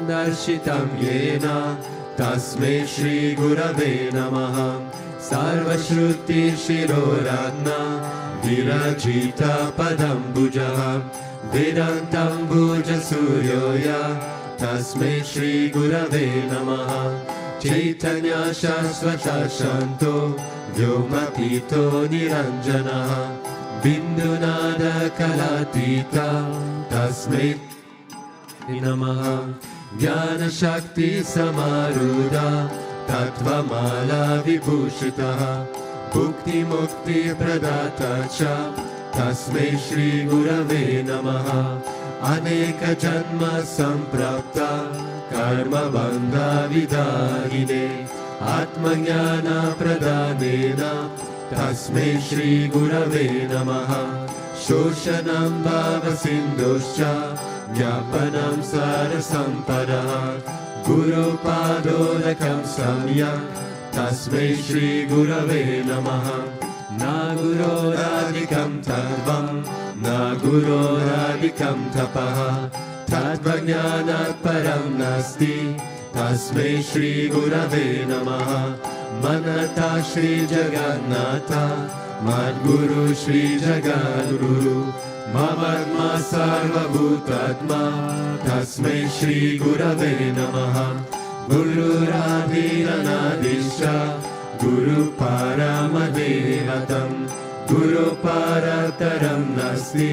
दर्शितं येन तस्मै श्री गुरवे नमः। सर्वश्रुतिशिरोरत्न विरचित पदम्बुजः वेदान्तम्बुजसूर्योय तस्मै श्री गुरवे नमः। चैतन्य शाश्वत शान्तो व्योमतीतो निरञ्जनः बिन्दुनाद कलातीत तस्मै नमः। ज्ञानशक्ति समारूढा तत्त्वमाला विभूषितः भुक्तिमुक्ति प्रदाता च तस्मै श्री गुरवे नमः। अनेक जन्म सम्प्राप्ता कर्मबन्ध विदारिणे आत्मज्ञान प्रदानेन तस्मै श्री गुरवे नमः। शोषणं भावसिन्धुश्च ज्ञापनं सारसम्पदः गुरुपादोदकं सम्यक् तस्मै श्री गुरवे नमः। न गुरोरादिकं तत्त्वं न गुरोरादिकं तपः तत्त्वज्ञानात् परं नास्ति तस्मै श्री गुरवे नमः। मनता श्री जगन्नाथ मद्गुरु श्री जगद्गुरु ममात्मा सर्वभूतात्मा तस्मै श्री गुरवे नमः। गुरुरादिरनादिश्च गुरुपरमदैवतं गुरुपरतरं नास्ति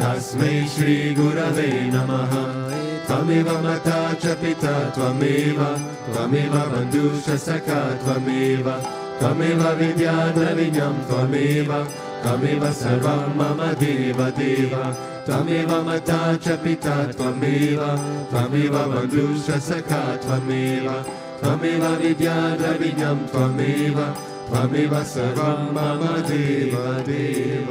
तस्मै श्री गुरवे नमः। त्वमेव माता च पिता त्वमेव त्वमेव बन्धुश्च सखा त्वमेव त्वमेव विद्या द्रविणं त्वमेव त्वमेव सर्वं मम देव देव। त्वमेव माता च पिता त्वमेव त्वमेव बन्धुश्च सखा त्वमेव त्वमेव विद्या द्रविणं त्वमेव त्वमेव सर्वं मम देव देव।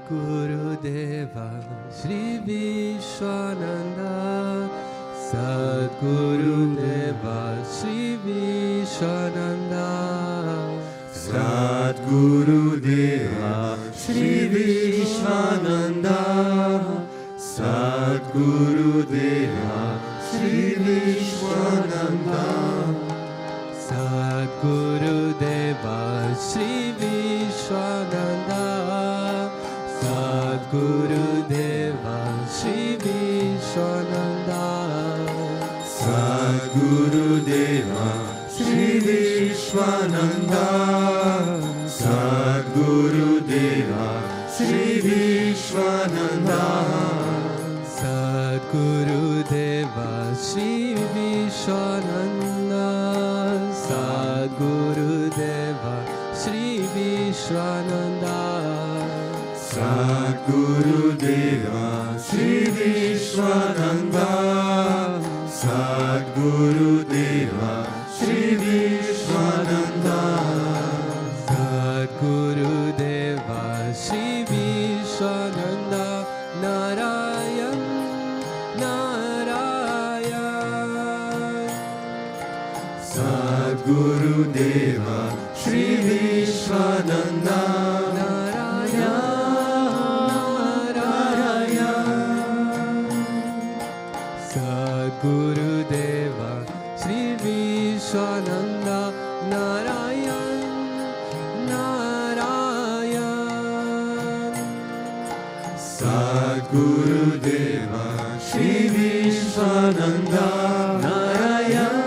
Gurudeva Sri Vishwananda Sadgurudeva Sri Vishwananda Sadgurudeva Sri Vishwananda Sadgurudeva Sri Vishwananda Sadgurudeva Sri Vishwananda Sadgurudeva Sri Vishwananda Sadgurudeva Sri Vishwananda Sadgurudeva Sri Vishwananda Sadgurudeva Sri Vishwananda Sadgurudeva Sri Vishwananda Sadgurudeva Sri Vishwananda Sadgurudeva Sri Vishwananda Sadgurudeva Sri Vishwananda Narayan Narayan Sadgurudeva Sri Vishwananda Gurudeva Sri Vishwananda Narayan Narayan Sadgurudeva Sri Vishwananda Narayan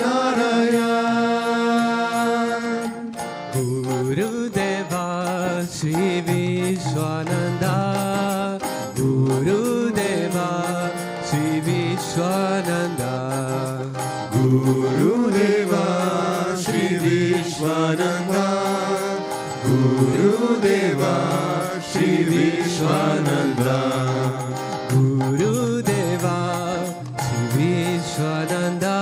Narayan Gurudeva Sri Vishwananda Gurudeva Sri Vishwananda Gurudeva Sri Vishwananda Gurudeva Sri Vishwananda Gurudeva Sri Vishwananda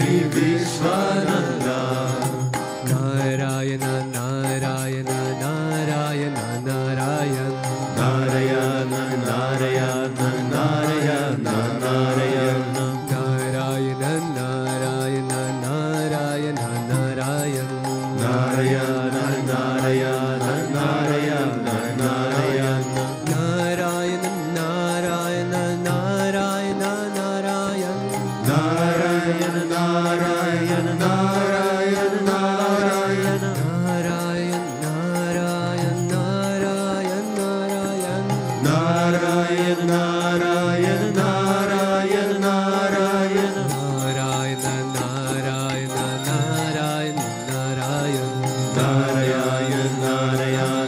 Sri Vishwananda. Narayana Narayana Narayana Narayana Narayana Narayana Narayana Narayana. Narayana Narayana Narayana Narayana Narayana Narayana Narayana Narayana. Narayana Narayana Narayana Narayana Narayana Narayana Narayana Narayana. Narayana Narayana Narayana Narayana Narayana Narayana Narayana Narayana. Narayana Narayana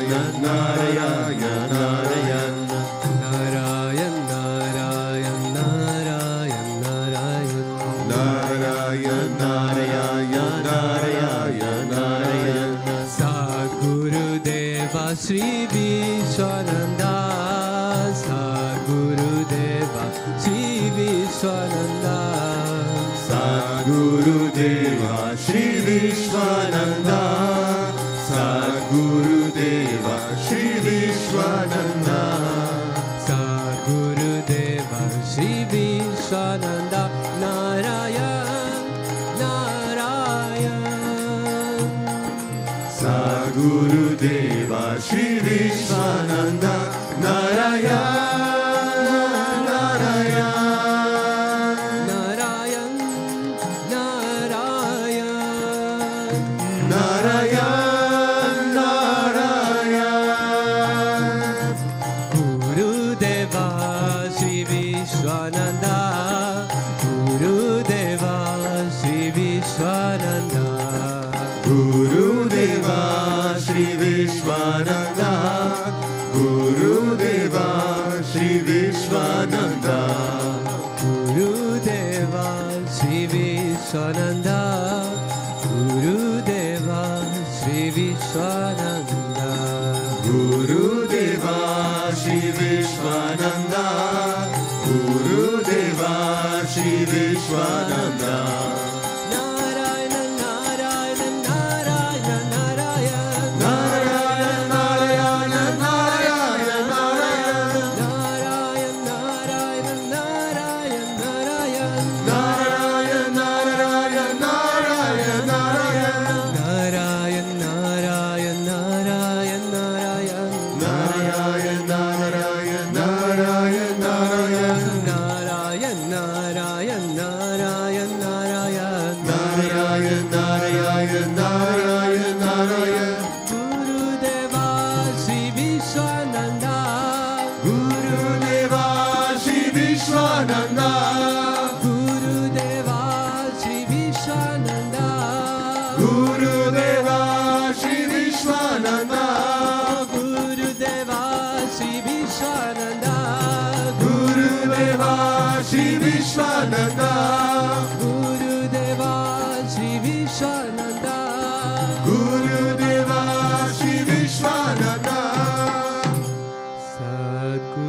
Narayana Narayana Narayana Narayana Narayana Narayana Narayana Narayana. Sadgurudeva Sri Vishwananda Sadgurudeva Sri Vishwananda Sadgurudeva Sri Vishwananda. Sadgurudeva Sri Vishwananda. Sadgurudeva Sri Vishwananda Narayan Narayan Sadgurudeva Sri Vishwananda. Narayan Narayan. Narayan Narayan Narayan Narayan. Gurudeva Sri Vishwananda Gurudeva Sri Vishwananda Gurudeva Sri Vishwananda. Gurudeva Sri Vishwananda. Gurudeva Sri Vishwananda Gurudeva Sri Vishwananda Gurudeva Sri Vishwananda. Gurudeva Sri Vishwananda. Narayana Narayana Narayana Narayana Narayana Narayana Narayana Narayana. Narayana Narayana Narayana Narayana Narayana Narayana Narayana Narayana Narayana Narayana Narayana Narayana Narayana. Narayana Narayana Narayana Narayana Narayana Narayana. Gurudeva Sri Vishwananda Gurudeva Sri Vishwananda. Gurudeva Sri Vishwananda Gurudeva Sri Vishwananda. Gurudeva Sri Vishwananda Gurudeva Sri Vishwananda. Gurudeva Sri Vishwananda Gurudeva Sri Vishwananda.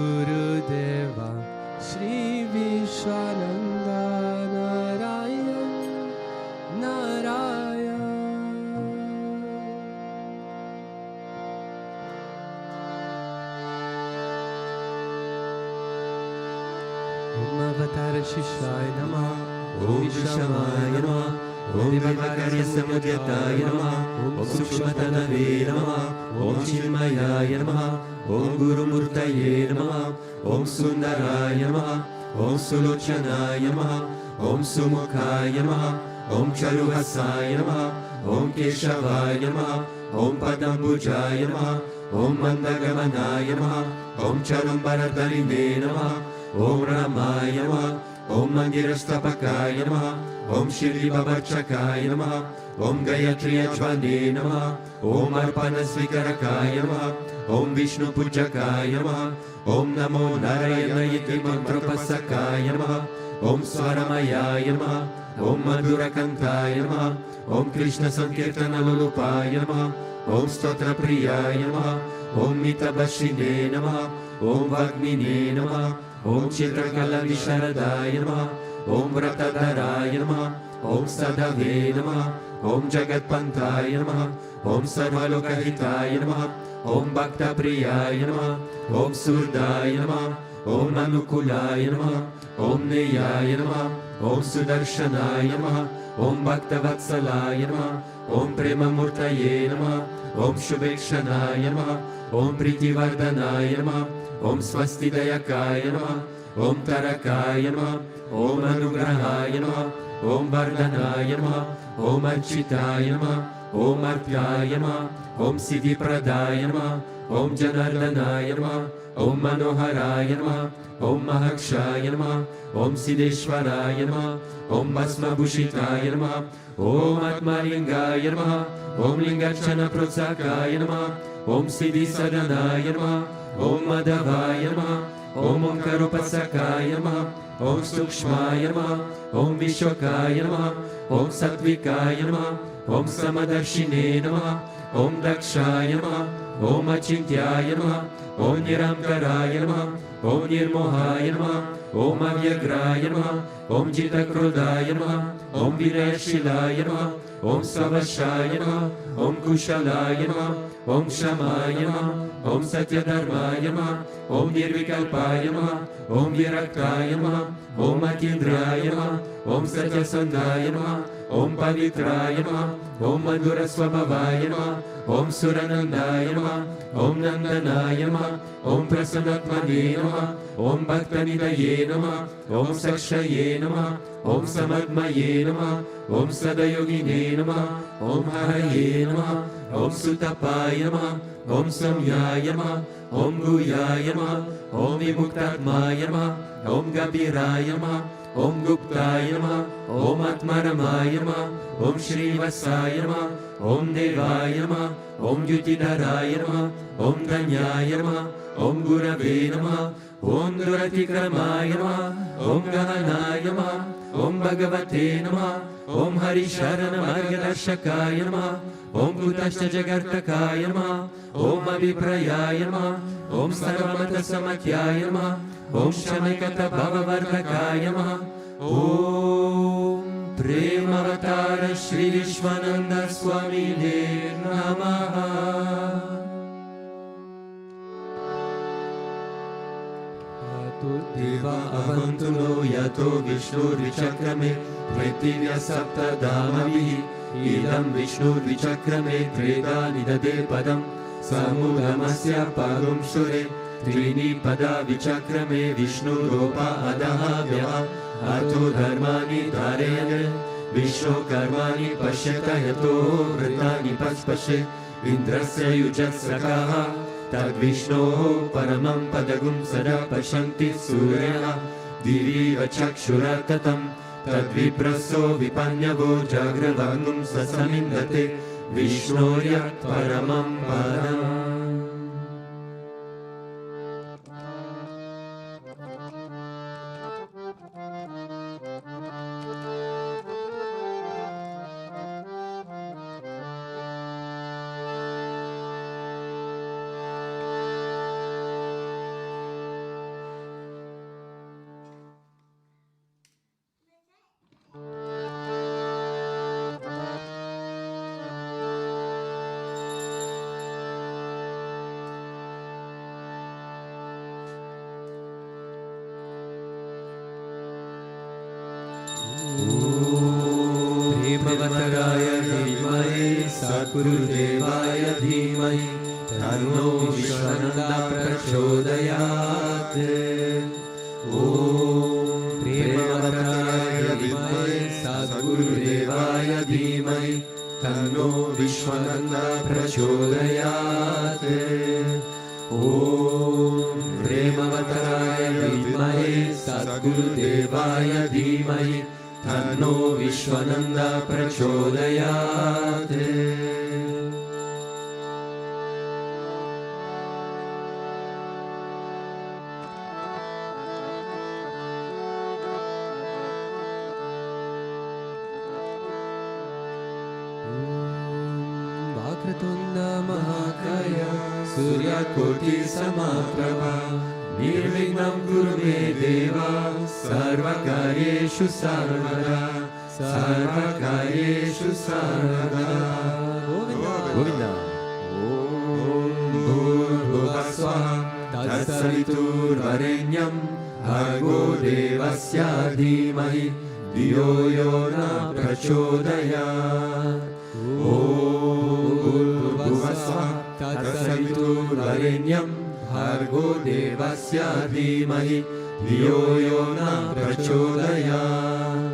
Sadgurudeva Sri Vishwananda Narayan Narayan Om Avatar Shishaya Namah Om Vishamaya Namah. Om Vivakarya Samudyataya Namah. Om Sukshmatanave Namah. Om Chinmayaya Namah. Om Guru Murtaye Namah. Om Sundaraya Namah. Om Sulochanaya Namah. Om Sumukhaya Namah. Om Charuhasaya Namah. Om Keshavaya Namah. Om Padambujaya Namah. Om Mandagamanaya Namah. Om Charumbaradharine Namah. Om Ramaya Namah. Om Mandirastapakaya Namah. Om Shri Babachakaya Namah. Om Gayatri Ajvane Namah. Om Arpana Svikarakaya Namah. Om Vishnu Pujakaya Namah. Om Namo Narayana Iti Mantropasakaya Namah. Om Swaramaya Namah. Om Madhurakantaya Namah. Om Krishna Sankirtana Lulupaya Namah. Om Stotra Priyaya Namah. Om Mitabashine Namah. Om Vagmine Namah. Om Chitrakala Visharadaya Namah. Om Vratadharaya Namah. Om Sadhave Namaha, Om Jagatpantaya Namaha, Om Sarvalokahitaya Namaha, Om Bhakta Priyaya Namaha, Om Surdaya Namaha, Om Anukulaya Namaha, Om Neyaya Namaha, Om Sudarshanaya Namaha, Om Bhakta Vatsalaya Namaha, Om Prema Murtaye Namaha, Om Shubhekshanaya Namaha, Om Pritivardhanaya Namaha, Om Swastidayakaya Namaha, Om Tarakaya Namaha, Om Anugrahaya Namaha, Om Vardhanaya Namaha, Om Architaya Namaha, Om Artyaya Namaha, Om Siddhipradaya Namaha, Om Janardhanaya Namaha, Om Manoharaya Namaha, Om Mahakshaya Namaha, Om Siddheshwaraya Namaha, Om Bhasmabhushitaya Namaha, Om Atmalingaya Namaha, Om Lingachana Protsakaya Namaha, Om Siddhi Sadanaya Namaha, Om Madhavaya Namaha, Om Omkarupasakaya Namaha, Om Sukshmaya Namaha, Om Vishwakaya Namaha, Om Satvikaya Namaha, Om Samadarshine Namaha, Om Dakshaya Namaha, Om Achintyaya Namaha, Om Niramkaraya Namaha, Om Nirmohaya Namaha, Om Avyagraya Namaha, Om Jitakrodaya Namaha, Om Vinayashilaya Namaha, Om Savashaya Namaha, Om Kushalaya Namaha, Om Shamaya Namaha, Om Satyadharmaya Namaha, Om Nirvikalpaya Namaha, Om Viraktaya Namaha, Om Atindraya Namaha, Om Satyasandhaya Namaha, Om Pavitraya Namaha, Om Madhurasvabhavaya Namaha, Om Suranandaya Namaha, Om Nandanaya Namaha, Om Prasanatmane Namaha, Om Bhaktanidaye Namaha, Om Sakshaye Namaha, Om Samadmaye Namaha, Om Sadayogine Namaha, Om Haraye Namaha, Om Sutapaya Namaha, Om Samyaya Namaha, Om Guyaya Namaha, Om Vimuktatmaya Namaha, Om Gabiraya Namaha, Om Guptaya Namaha, Om Atmaramaya Namaha, Om Shrivasaya Namaha, Om Devaya Namaha, Om Yutidaraya Namaha, Om Danyaya Namaha, Om Gurave Namaha, Om Duratikramaya Namaha, Om Gahanaya Namaha, Om Bhagavate Namaha, Om Harisharana Margadarshakaya Namaha, Om Bhutashta Jagartakaya Namaha, Om Abhiprayaya Namaha, Om Sarvamata Samatyaya Namaha, Om Shamikata Bhavavardhakaya Namaha, Om Premavatara Sri Vishwananda Swami Namaha. Deva avantuno yato Vishnur vichakrame Prithivya sapta dhamavih Idam Vishnur vichakrame Treda nidade padam Samudamasya padum shure Trini pada vichakrame Vishnu ropa adaha vyaha Ato dharmani dharayane Vishnu karmani pashyata yato Vritani paspashe Indrasya yujat sakaha Tad Vishnoho paramam padagum sada pashanti suryaha Divi vachakshuratatam Tad vipraso vipanyavo jagravangum sasamindate Vishnorya paramam padam. Premavataaya dhimai Satgurudevaaya dhimai Tanno Vishwananda prachodayat. Om Premavataaya dhimai Satgurudevaya dhimai Tanno Vishwananda prachodayat. Om Premavataraaya dhimai Satgurudevaya dhimai Tanno Vishwananda prachodayat. Vakratunda Mahakaya Suryakoti Samaprabha Nirvignam Kuru Me Deva Sarvakaryeshu Sarvada sarvakaryeshu sarvada. Govinda. Om Bhurvasvaha Tatsaviturvarenyam Bhargo Devasya Dhimahi Dhiyo Yo Na Prachodayat. Om Bhurvasvaha Tatsaviturvarenyam Bhargo Devasya Dhimahi Dhiyo Yo Na Prachodayat.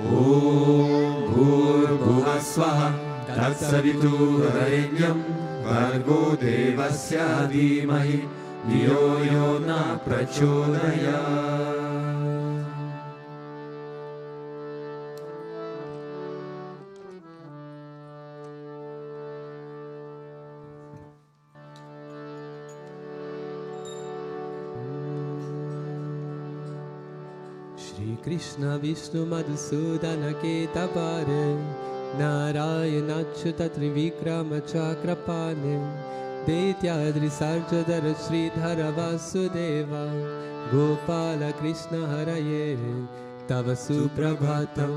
Om Bhurvasvaha Tatsaviturvarenyam Bhargo Devasya Dhimahi Dhiyo Yo Na Prachodayat. Shri Krishna Vishnu Madhusudana Ketavare Narayana Achyuta Trivikrama Chakrapane Deityadri Sarjadara Sridhara Vasudeva Gopala Krishna Haraye Tava Suprabhatam.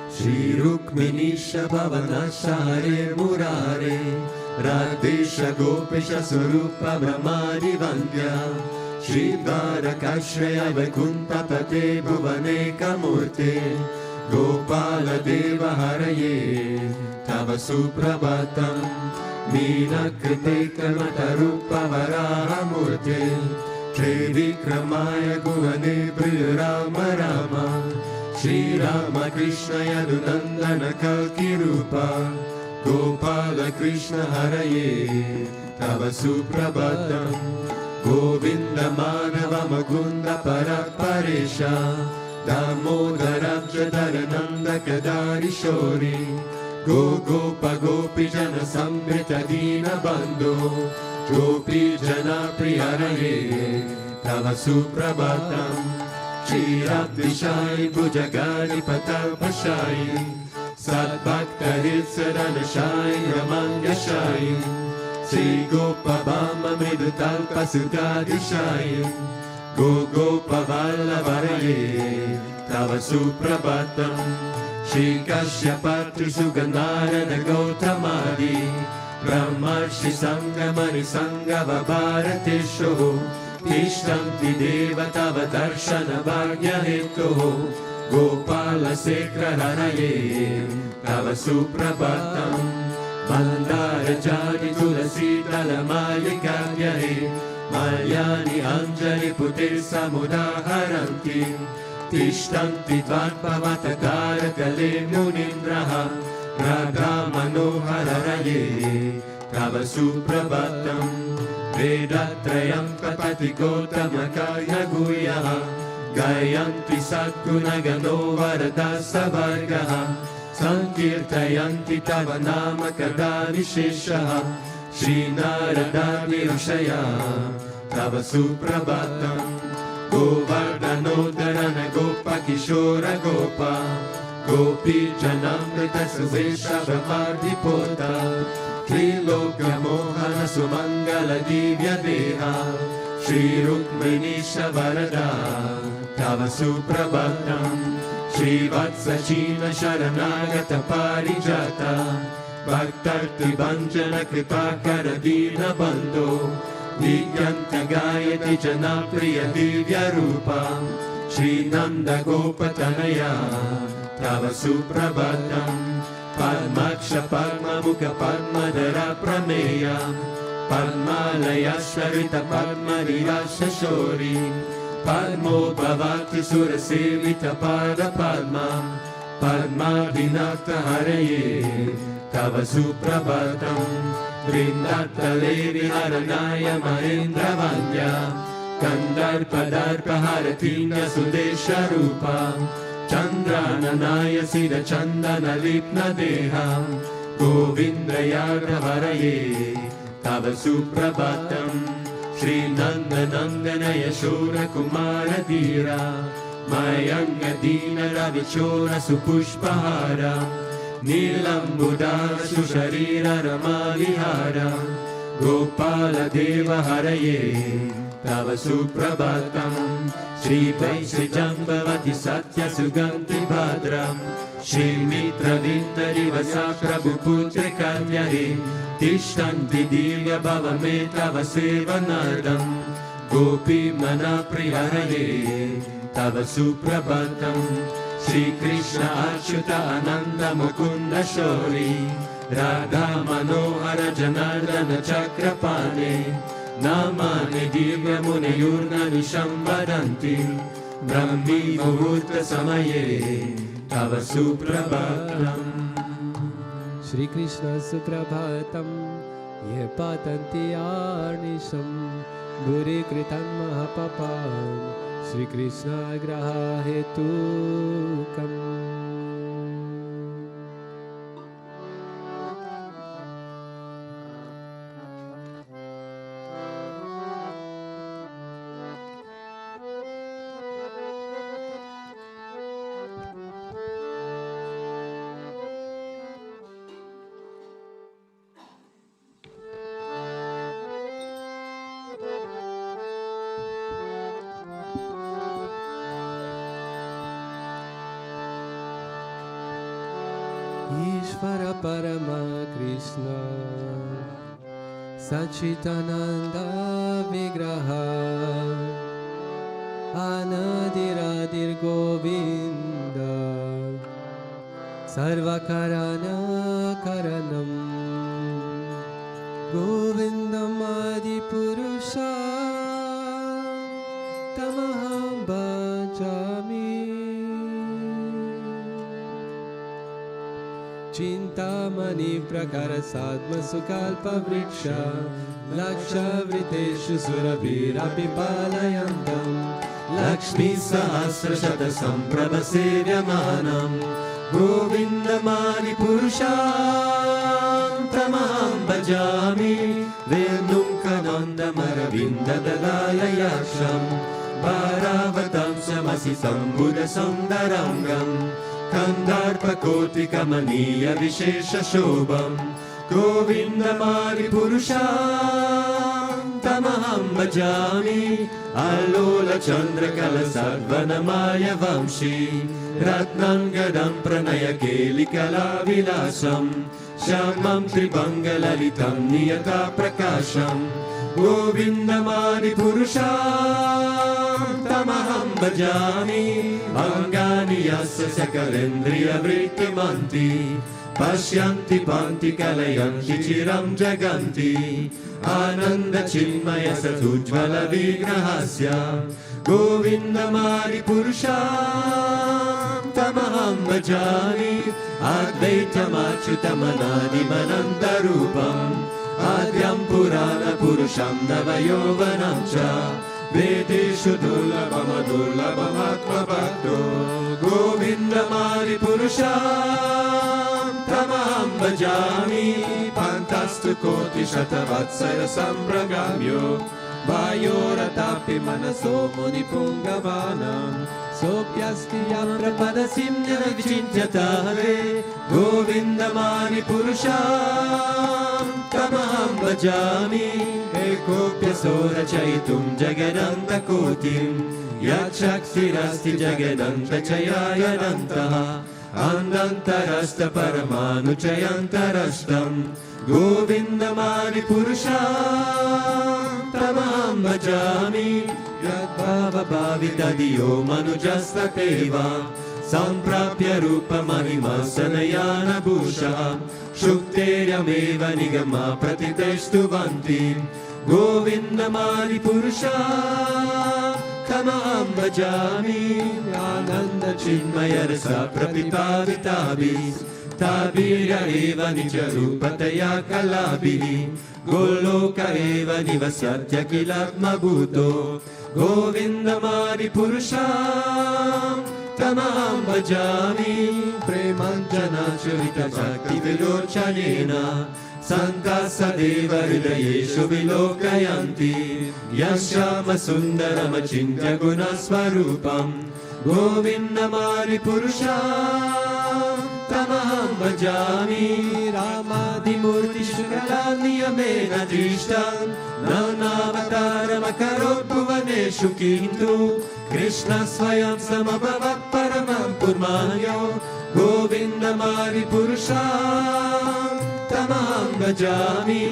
Shri Rukminisha Bhavanasha Hare Murare Radesha Gopisha Swarupa Brahmani Vandya Shri Dvarakashraya Vaikuntha Pate Bhuvane Kamurte Gopala Deva Haraye Tava Suprabhatam. Meena Krite Kamatarupa Varaha Murte Shri Vikramaya Guvane Priya Rama Rama Shri Rama Krishna Yadunandana Kalki Rupa Gopala Krishna Haraye Tava Suprabhatam. Govinda Madhava Mukunda Paraparesha Damodarabja Dharananda Kadari Shori Gopa Gopi Jana Samrita Dina Bandhu Gopi Jana Priyaraye Tava Suprabhatam. Shri Abdishai Bhujagani Patapashai Sadbhakta Hitsaranashai Ramanyashai Shri Gopabama Mridutalpa Sudadishai Gopa Vallavaraye Tava Suprabhatam. Shri Kashyapatri Sugandharana Gautamadi Brahmarshi Sangamani Sangava Bharatesho Tishtanti Deva Tava Darshana Bhagya Heto Gopala Sekra Haraye Tava Suprabhatam. Mandara Jani Tulasi Talamalika Yahe Malyani Anjali Putir Samudaharanti Tishtanti Dvarpavatakara Kale Munindraha Radha Manohararaye Tava Suprabhatam. Vedatrayam Patati Gotamakaya Guyaha Gayanti Sadguna Gano Varada Savargaha Sankirtayanti Tava Nama Kadani Sheshaha Shri Naradani Rishaya Tava Suprabhatam. Govardhanodharana Gopa Kishora Gopa Gopi Janamrita Suvesha Brahmadipota Trilokya Mohana Sumangala Divya Deha Shri Rukminisha Varada Tava Suprabhatam. Shri Vatsachina Sharanagata Parijata Bhaktarti Banjana Kripakara Dina Bandho Digyanta Gayati Janapriya Divya Rupa Shri Nanda Gopatanaya Tava Suprabhatam. Padmaksha Padma Mukha Padmadara Prameya Padmalaya Sharita Padma Nirasha Shori Padmo Bhavati Surasevita Pada Padma Padma Vinata Haraye Tava Suprabhatam. Vrindata Levi Haranaya Mahendra Vandya Kandarpadarpa Haratinya Sudesha Rupa Chandrananaya Sida Chandana Lipna Deha Govindrayagra Haraye Tava Suprabhatam. Shri Nanda Nandana Yashora Kumara Dhira Mayanga Dina Ravichora Supushpahara Nilambudara Susharira Ramalihara Gopala Deva Haraye Tava Suprabhatam. Shri Vaisya Jambavati Satya Suganti Bhadram Shri Mitra Vindariva Prabhuputre Kalyare Tishtanti Divya Bhavame Tava Sevanardam Gopi Mana Priyaraye Tava Suprabhatam Shri Krishna Achyuta Ananda Mukunda Shori Radha Manohara Janardana Chakrapane Namane Divya Munayurna Nishambhadanti Brahmi Muhurta Samaye Tava Suprabhatam Shri Krishna Suprabhatam Ye Patanti Arnisham Bhuri Kritam Mahapapam Shri Krishna Graha Hetukam Ishvara Parama Krishna Sachitananda Vigraha Anadiradir Govinda Sarvakarana Karanam Govindam Adi Purusha Tamaham Bhajami Chintamani Prakara Sadma Sukalpa Vriksha Laksha Vriteshu Surabhira Pipalayandam Lakshmi Sahasra Shata Samprabha Sevyamanam Govindamani Purusham Tamaham Bhajami Venum Kanandam Aravinda Dadalayaksham Bharavatam Samasi Sambuddha Sundarangam Kandarpa Koti Kamaniya Vishesha Shobham Govindamani Purusham Tamaham Bhajami Alola Chandra Kala Sarvanamaya Vamshi Ratnangadam Pranaya Keli Kala Vilasam Shamam Tribangalalitam Niyata Prakasham Govindamani Purusham Tamaham Bhajami Angani Yasya Sakalendriya Vrittimanti Pashyanti Panti Kalayanti Chiram Jaganti Ananda Chinmaya Satujvala Vigrahasya Govindamani Purusham Tamaham Bhajami Advaitam Achyutamanadi Manantarupam Adyam Purana Purusham Navayovanam Cha Vedeshu Dullabham Adullabham Atma Bhakto Govindamani Purusham Tamaham Bhajami Pantastu Koti Shatavatsara Sampragamyo Vayoratapi Manaso Muni Pungavanam Sopyasti Yaprapada Simnyana Vichintyatare Govindamani Purusham Tamaham Bhajami Ekopya Sora Chaitum Jagananta Kotim Yakshaksirasti Jagananta Chayayanantaha Andantarasta Paramanu Chayantarastam Govindamani Purusham Tamaham Bhajami Yadbhava Bhavitadiyo Manujasta Teva Samprapya Rupa Mahima Sanayana Bhusha Shukteryameva Nigama Pratitestu Vanti Govindamani Purusham Tamaham Bhajami Ananda Chinmaya Rasa Prapipavitavis Tabira Eva Nija Rupataya Kalabhi Goloka Eva Nivasatya Kilatma Bhuto Govindamani Purusham Tamaham Bhajami Premanjana Churita Shakti Vilochanena Santa Sadeva Hridayeshu Vilokayanti Yashama Sundarama Chintya Gunasvarupam Govindamani Purusham Tamaham Bhajami Ramadimurti Shukalaniyamena Drishtam Nanavataram Akarot Bhuvaneshu Kintu Krishna Swayam Samabhavat Paramam Purmanyo Govindamari Purusham Tamaham Bhajami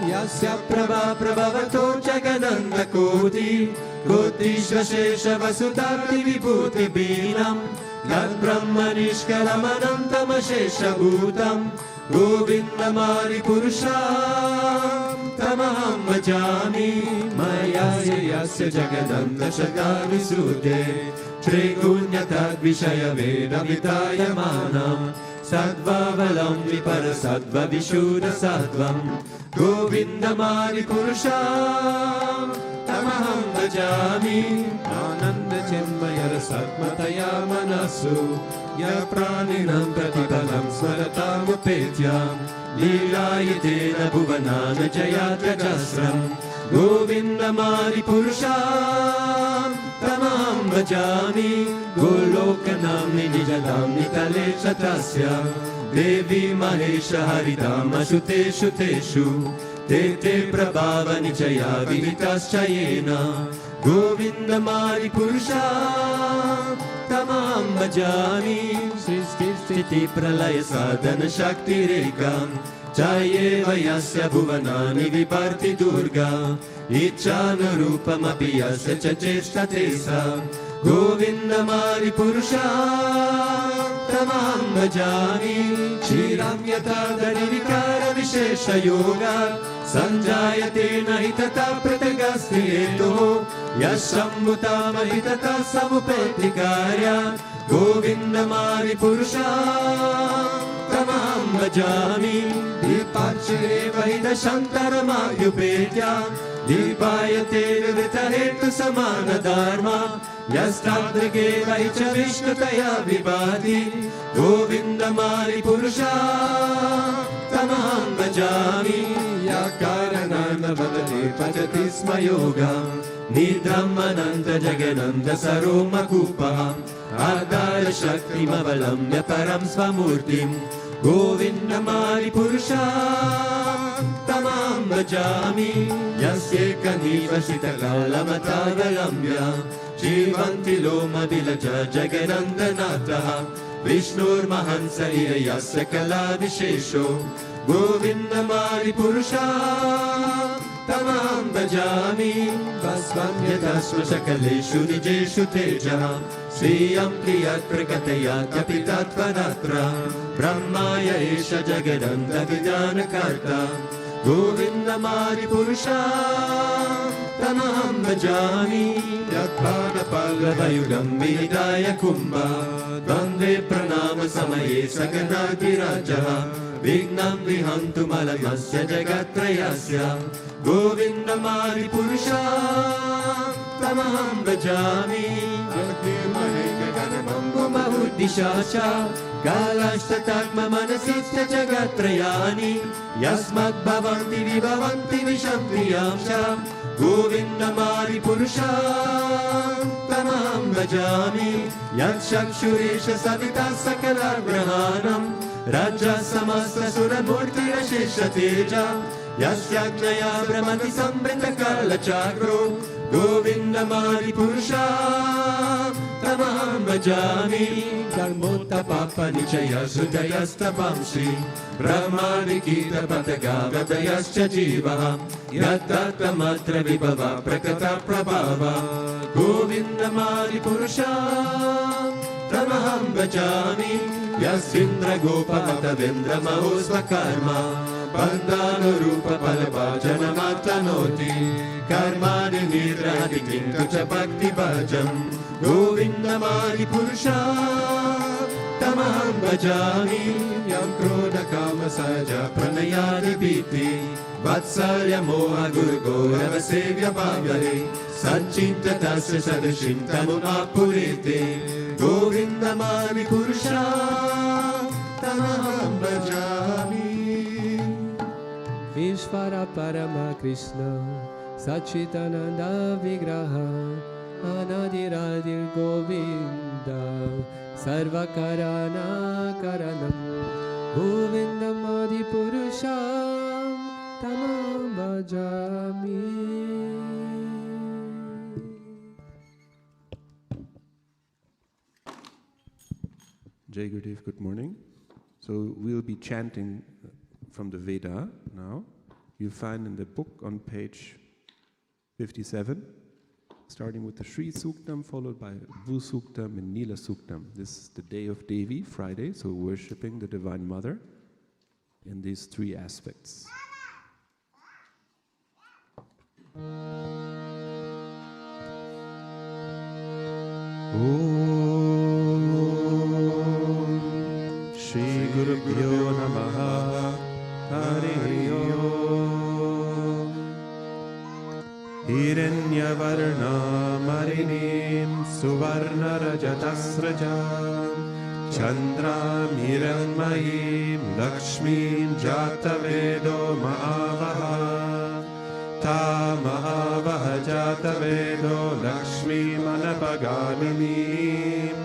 Yasya Prabha Prabhavato Jagananda Koti Koti Shashesha Vasudati Vibhuti Binam Yad Brahma Nishkalamanam Tamashesha Bhutam Govindamari Purusham Tamaham Bhajami Mayasya Yasya Jagananda Shakani Sudhe Trigunyatad Vishaya Veda Vitayamanam Sadvavalam Vipara Sadva Vishuddha Sattvam Govindamari Purusham Tamaham Bhajami Ananda Chenmayara Satmataya Manasu Ya Praninam Pratipalam Smaratam Upetyam Lilayatena Bhuvanana Jayatya Jasram Govindamari Purusham Tamaham Bhajami Golokanamni Nijadamni Tale Chatasya Devi Mahesha Haridama Shuteshu Teshu Tete Prabhava Nichaya Vihitas Govindamari Purusham Tamaham Bhajami Sristi Sthiti Pralaya Sadhana Shakti Rekam Jayeva Yasya Bhuvanani Viparti Durga Ichana Rupamapi Yasya Chacheshta Tesa Govindamari Purusham Tamaham Bhajami Shiram Yatadari Vikara Vishesha Yoga Sanjayate Nahitata Pratagasti Eto Yashambuta Mahitata Samupeti Karya Govindamari Purusham Tamaham Bhajami Dipachire Vaida Shantara Madhyupetya Dipayate Vitahetu Samana Dharma Yastadrige Vaicha Vishnutaya Vibhati Govindamari Purusham Tamaham Bhajami Yakarananda Vadati Pachati Smayoga Nidramananda Jagananda Saroma Kupa Adara Shakti Mavalamya Param Svamurtim Govindamari Purusham Tamaham Bhajami Yasyeka Nivashita Kalamatavalamya Jivanti Loma Vilaja Jagananda Nataha Vishnur Mahansariya Yasya Kala Vishesho Govindamari Purusham Tamaham Bhajami Vasvamyatasma Shakaleshu Nijeshu Teja Sriyam Priyat Prakatayat Yapitatvanatra Brahmaya Esha Jagananda Vidana Karta Govindamari Purusham Tamaham Bhajami Yatpada Pallavayudam Vidaya Kumbha Dvande Pranama Samaye Saganati Raja Vignam Vihantu Malamasya Jagatrayasya Govindamari Purusham Tamaham Bhajami Yakti Maheka Ganamambu Mahuddishasha Kalashtatakma Manasitya Jagatrayani Yasmat Bhavanti Vibhavanti Vishampriyamsha Govindamari Purusham Tamaham Bhajami Yakshakshuresha Savita Sakalagrahanam Raja Samasta Suramurti Rashesha Teja Yasyajnaya Brahmati Sambrita Kala Chakro Govindamari Purusham Tamaham Bhajami Dharmota Papa Nichaya Sudayasta Pamshi Brahmanikita Patagava Dayascha Jiva Yatata Matra Vibhava Prakata Prabhava Govindamari Purusham Tamaham Bhajami Yasindra Gopa Matavendra Mahosva Karma Bandhano Rupa Palabhajana Matanoti Karmani Nidrahati Kintucha Bhakti Bhajam Govindamari Purusham Tamaham Bhajami Yam Krodha Kama Saja Pranayadi Piti Vatsalya Moha Guru Gaurava Sevya Bhavare Sanchinta Tasya Sadashinta Mumapurite Govindamari Purusham Tamaham Bhajami Ishvara Parama Krishna Sachitananda Vigraha Anadiradir Govinda Sarvakarana Karanam Govindam Adi Purusham Tamaham Bhajami. Jai Gurudev, good morning. So we'll be chanting from the Veda now. You find in the book on page 57, starting with the Shri Suktam, followed by Vu Suktam and Nila Suktam. This is the day of Devi, Friday, so worshipping the Divine Mother in these three aspects. Om Shri Guru Bhyo Namaha Hari Om Hiranyavarna Marinim Suvarna Rajatasrajam Chandram Hiranmayim Lakshmim Jatavedo Maavaha Ta Maavaha Jatavedo Lakshmim Anapagaminim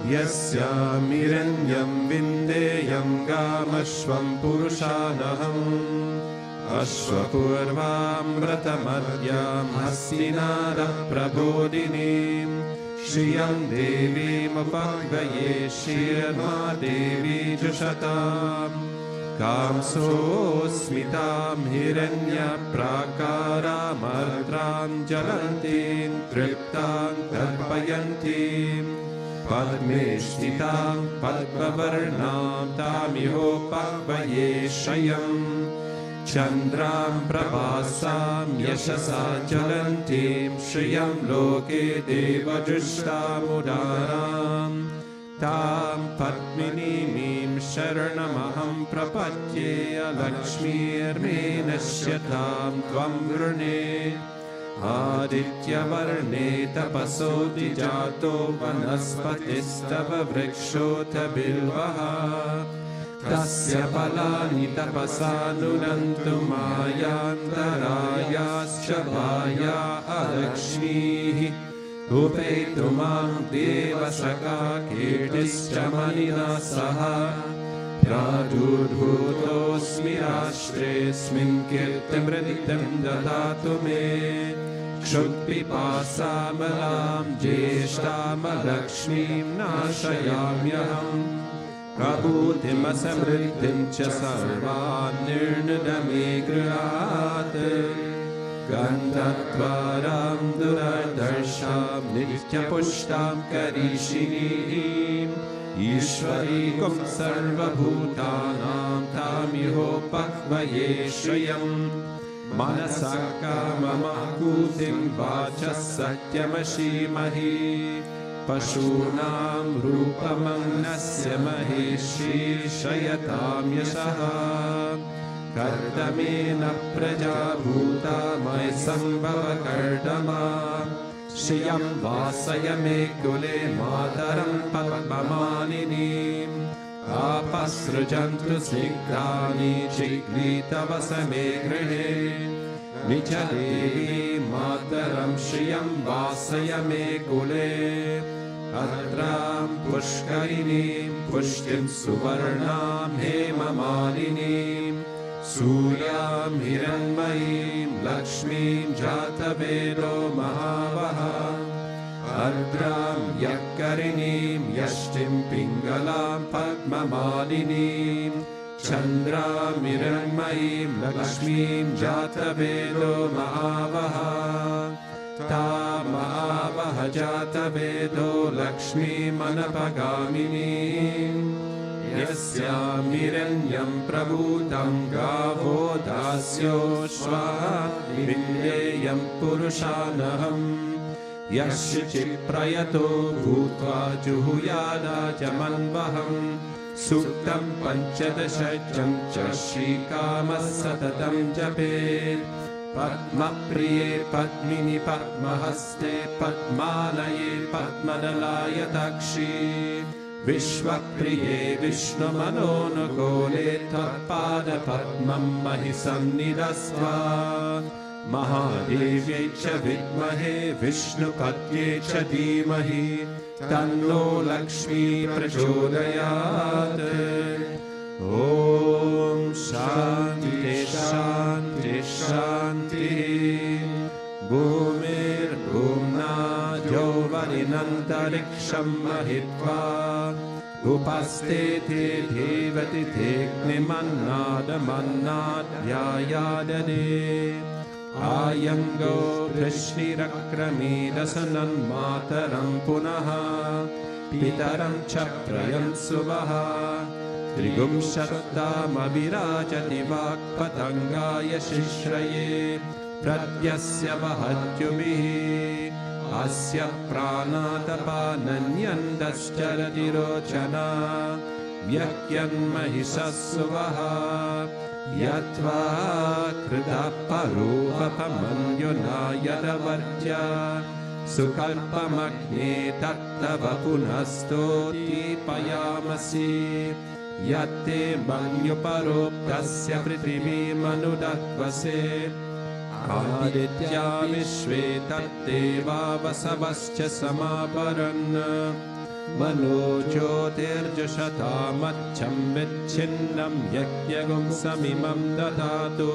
Yasyam Hiranyam Vindeyam Gamashvam Purushanaham Ashwapurvam Vratamadhyam Hastinara Prabodhinim Shriyam Devim Upagvaye Shirma Devi Jushatam Kamso Smitam Hiranya Prakaram Ardram Jalantim Triptam Tarpayantim Padme Shtitam Padmavarnam Tamiho Pagvaye Shayam Chandram Prabhasam Yashasa Jalantim Shriyam Loke Deva Jushtam Udaram Tam Padminimim Sharanamaham Prapatye Lakshmir Menashyatam Tvam Vrune Aditya Varne Tapasoti Jato Vanaspatistava Vrikshota Bilvaha Tasya Palani Tapasanunantu Mayantarayascha Vaya Alakshmihi Upaitumam Devasaka Kirtischa Manina Saha Pradurbhutosmi Ashtresmin Kirtim Raditam Dadatu Me Kshutpipasamalam Jeshtam Lakshmim Nashayamyaham Prabhutim Asamritim Cha Sarvan Nirnadame Griyat Gandhatvaram Durardarsham Nitya Pushtam Karishinim Ishwarikum Sarvabhutanam Tamiho Pakvaye Shriyam Manasaka Mamakutim Vachas Satyamashimhi Pashunam Rupamangnasya Maheshi Shayatam Yashaha Kardamena Praja Bhuta Mai Sambhava Kardama Shriyam Vasayame Kule Mataram Padmamaninim Apasrajantu Sikrani Chikrita Vasame Grihe Nichadevi Mataram Shriyam Vasayame Kule Adram Pushkarinim Pushtim Suvarnam Hemamalinim Suryam Hiranmayim Lakshmim Jatavedo Mahavaha Adram Yakkarinim Yashtim Pingalam Padmamalinim Chandram Hiranmayim Lakshmim Jatavedo Mahavaha Ta Mahavaha Jatavedo Lakshmim Anapagaminim Yasyam Hiranyam Prabhutam Gavo Dasyo Shvaha Vindeyam Purushanaham Yashchi Prayato Bhutva Juhuyada Jamanvaham Suktam Panchadashajam Chashikama Satatam Japet Padma Priye Padmini Padmahaste Padmalaye Padmadalaya Takshi Vishwapriye Vishnu Manonukole Tatpada Padmam Mahisannidasva Mahadevye Cha Vidmahe Vishnu Padye Cha Dhimahi Tanno Lakshmi Prachodayat Om Shanti Shanti Shanti Bhumir Bhumna Jovaninantariksham Mahitva Upastete devati tekne mannadhyayadade Ayango prishnirakramirasanan mataram punaha Pitaram chaprayan suvaha Trigum shattam avirajati vakpatangaya shishraye Pratyasya vahatyubihi Asya pranatapananyandashcharati rochana Vyakyan mahisasuvaha Yatva kritaparupapamanjuna yadavartya Sukalpamagne tattava punastoti payamasi Yatte manyuparoptasya prithvi manudatvase Aditya vishve tatteva vasavascha samaparanna Mano jyotirjashatamacham vichinnam yagyagum samimam dadatu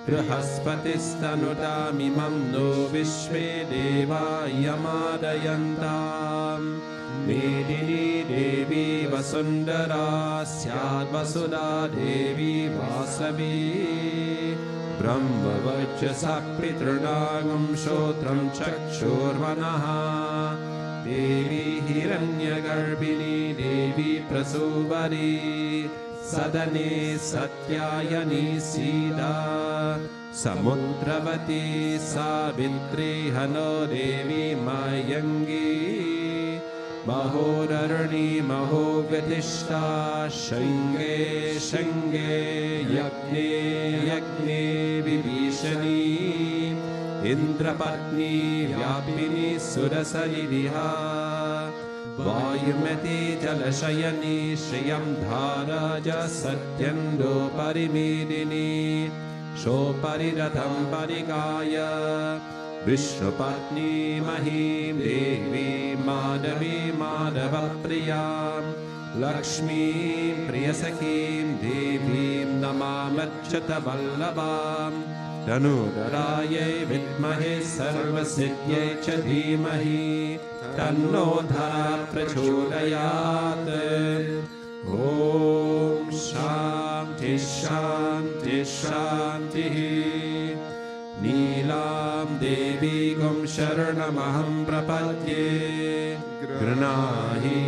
Brihaspatistanudamimam no vishve deva yamadayantam Medini devi vasundara syad vasudha devi vasavi Brahma vajjasa pitranagam shotram chakshurvanaha Devi hiranyagarbhini devi prasuvari Sadane satyayani sida Samudravati savitri hano devi mayangi Mahodarani mahovyatishta Shange shange yagne yagne vibhishani Indrapatni vyapini surasaridiha Vayumati jalashayani shriyam dharaja satyando parimedini Shopariratham parikaya Vishnupatni mahim devi madhavi madhava priyam Lakshmi priyasakim devim namamacchata vallabam Tanudaraye vidmahe sarvasiddhye cha dhimahi Tanno dhara prachodayat Om Shanti Shanti Shanti Neelam Devi Gum Sharanamaham Prapadye Granahi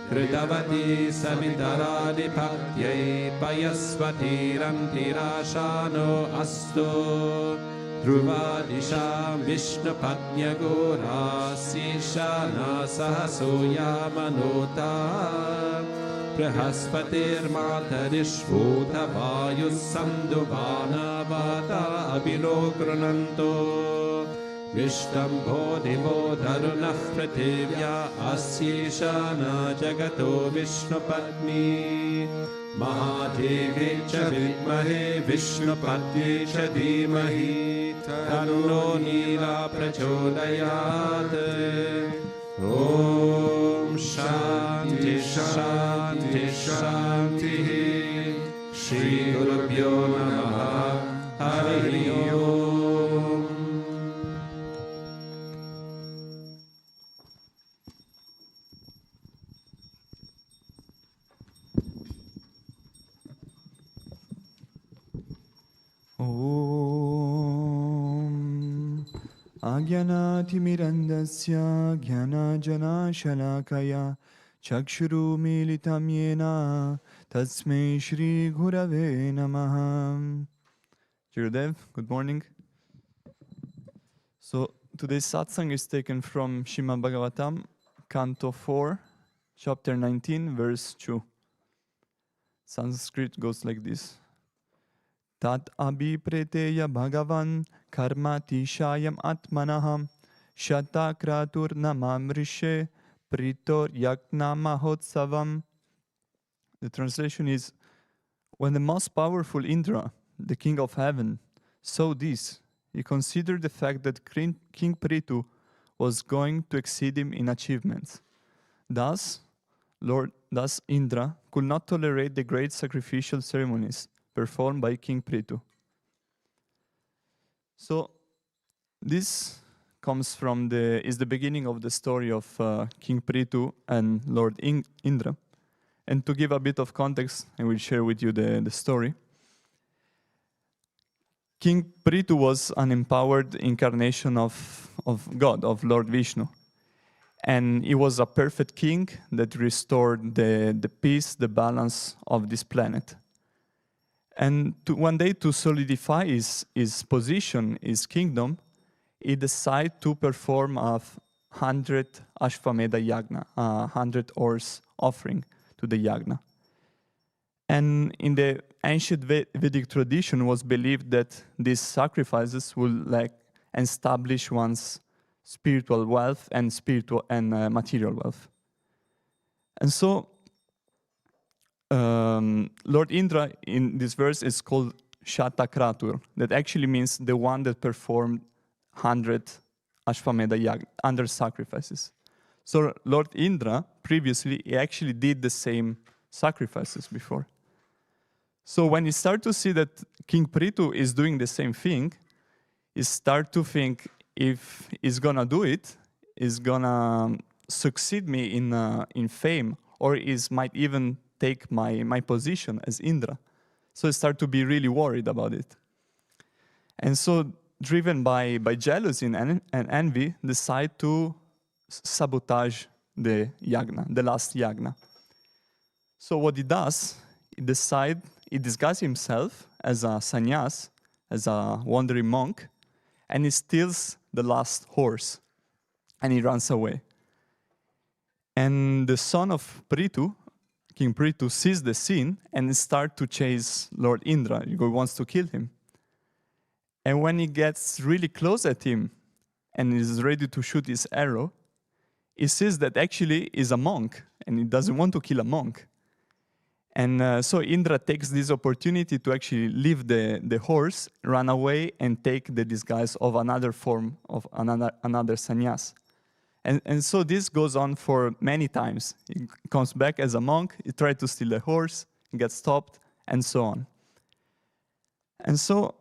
Kritavati Savitaradi Bhaktye Payasvati Rantirashano Astu Dhruvadisham Vishnu Padnya Gora Sishana Sahasoya Manota Prahaspatir Matarishvota Vayus Sanduvana Vata Abhinokrananto Vishtambho Devo Dharunah Prativya Asyeshana Jagato Vishnu Padmi Mahadeve cha vidmahe Vishnu Padye cha dhimahi Tanno Neela prachodayat Om Shanti Shanti Shanti Shri Gurubhyo Namaha Hari Om Om Agyanatimirandasya Gyanajana Shalakaya Chakshuru Militam Yena Tasmei Shri Gurave Namaha. Gurudev, good morning. So today's satsang is taken from Srimad Bhagavatam, Canto 4, Chapter 19, Verse 2. Sanskrit goes like this. Tat abhipreteya bhagavan karmatishayam atmanaham shata kratur namamrishe pritor yakna mahotsavam. The translation is, when the most powerful Indra, the king of heaven, saw this, he considered the fact that King Prithu was going to exceed him in achievements. Thus Indra could not tolerate the great sacrificial ceremonies performed by King Prithu. So this comes from is the beginning of the story of King Prithu and Lord Indra. And to give a bit of context, I will share with you the story. King Prithu was an empowered incarnation of God, of Lord Vishnu. And he was a perfect king that restored the peace, the balance of this planet. And one day, to solidify his position, his kingdom, he decided to perform 100 Ashvamedha Yagna, 100 horse offering to the Yagna. And in the ancient Vedic tradition was believed that these sacrifices will establish one's spiritual wealth and material wealth. And so Lord Indra in this verse is called Shatakratur, that actually means the one that performed 100 Ashvamedha Yagna, 100 sacrifices. So Lord Indra, previously, he actually did the same sacrifices before. So when you start to see that King Prithu is doing the same thing, you start to think, if he's gonna do it, he's gonna succeed me in fame, or might even take my position as Indra. So I start to be really worried about it. And so, driven by jealousy and envy, decide to sabotage the yagna, the last yagna. So what he does, he disguises himself as a sannyas, as a wandering monk, and he steals the last horse, and he runs away. And the son of Prithu, King Prithu, sees the scene and starts to chase Lord Indra. He wants to kill him. And when he gets really close at him and is ready to shoot his arrow, he sees that actually he's a monk, and he doesn't want to kill a monk. And so Indra takes this opportunity to actually leave the horse, run away, and take the disguise of another form of another sannyas. And so this goes on for many times. He comes back as a monk, he tries to steal a horse, he gets stopped, and so on. And so,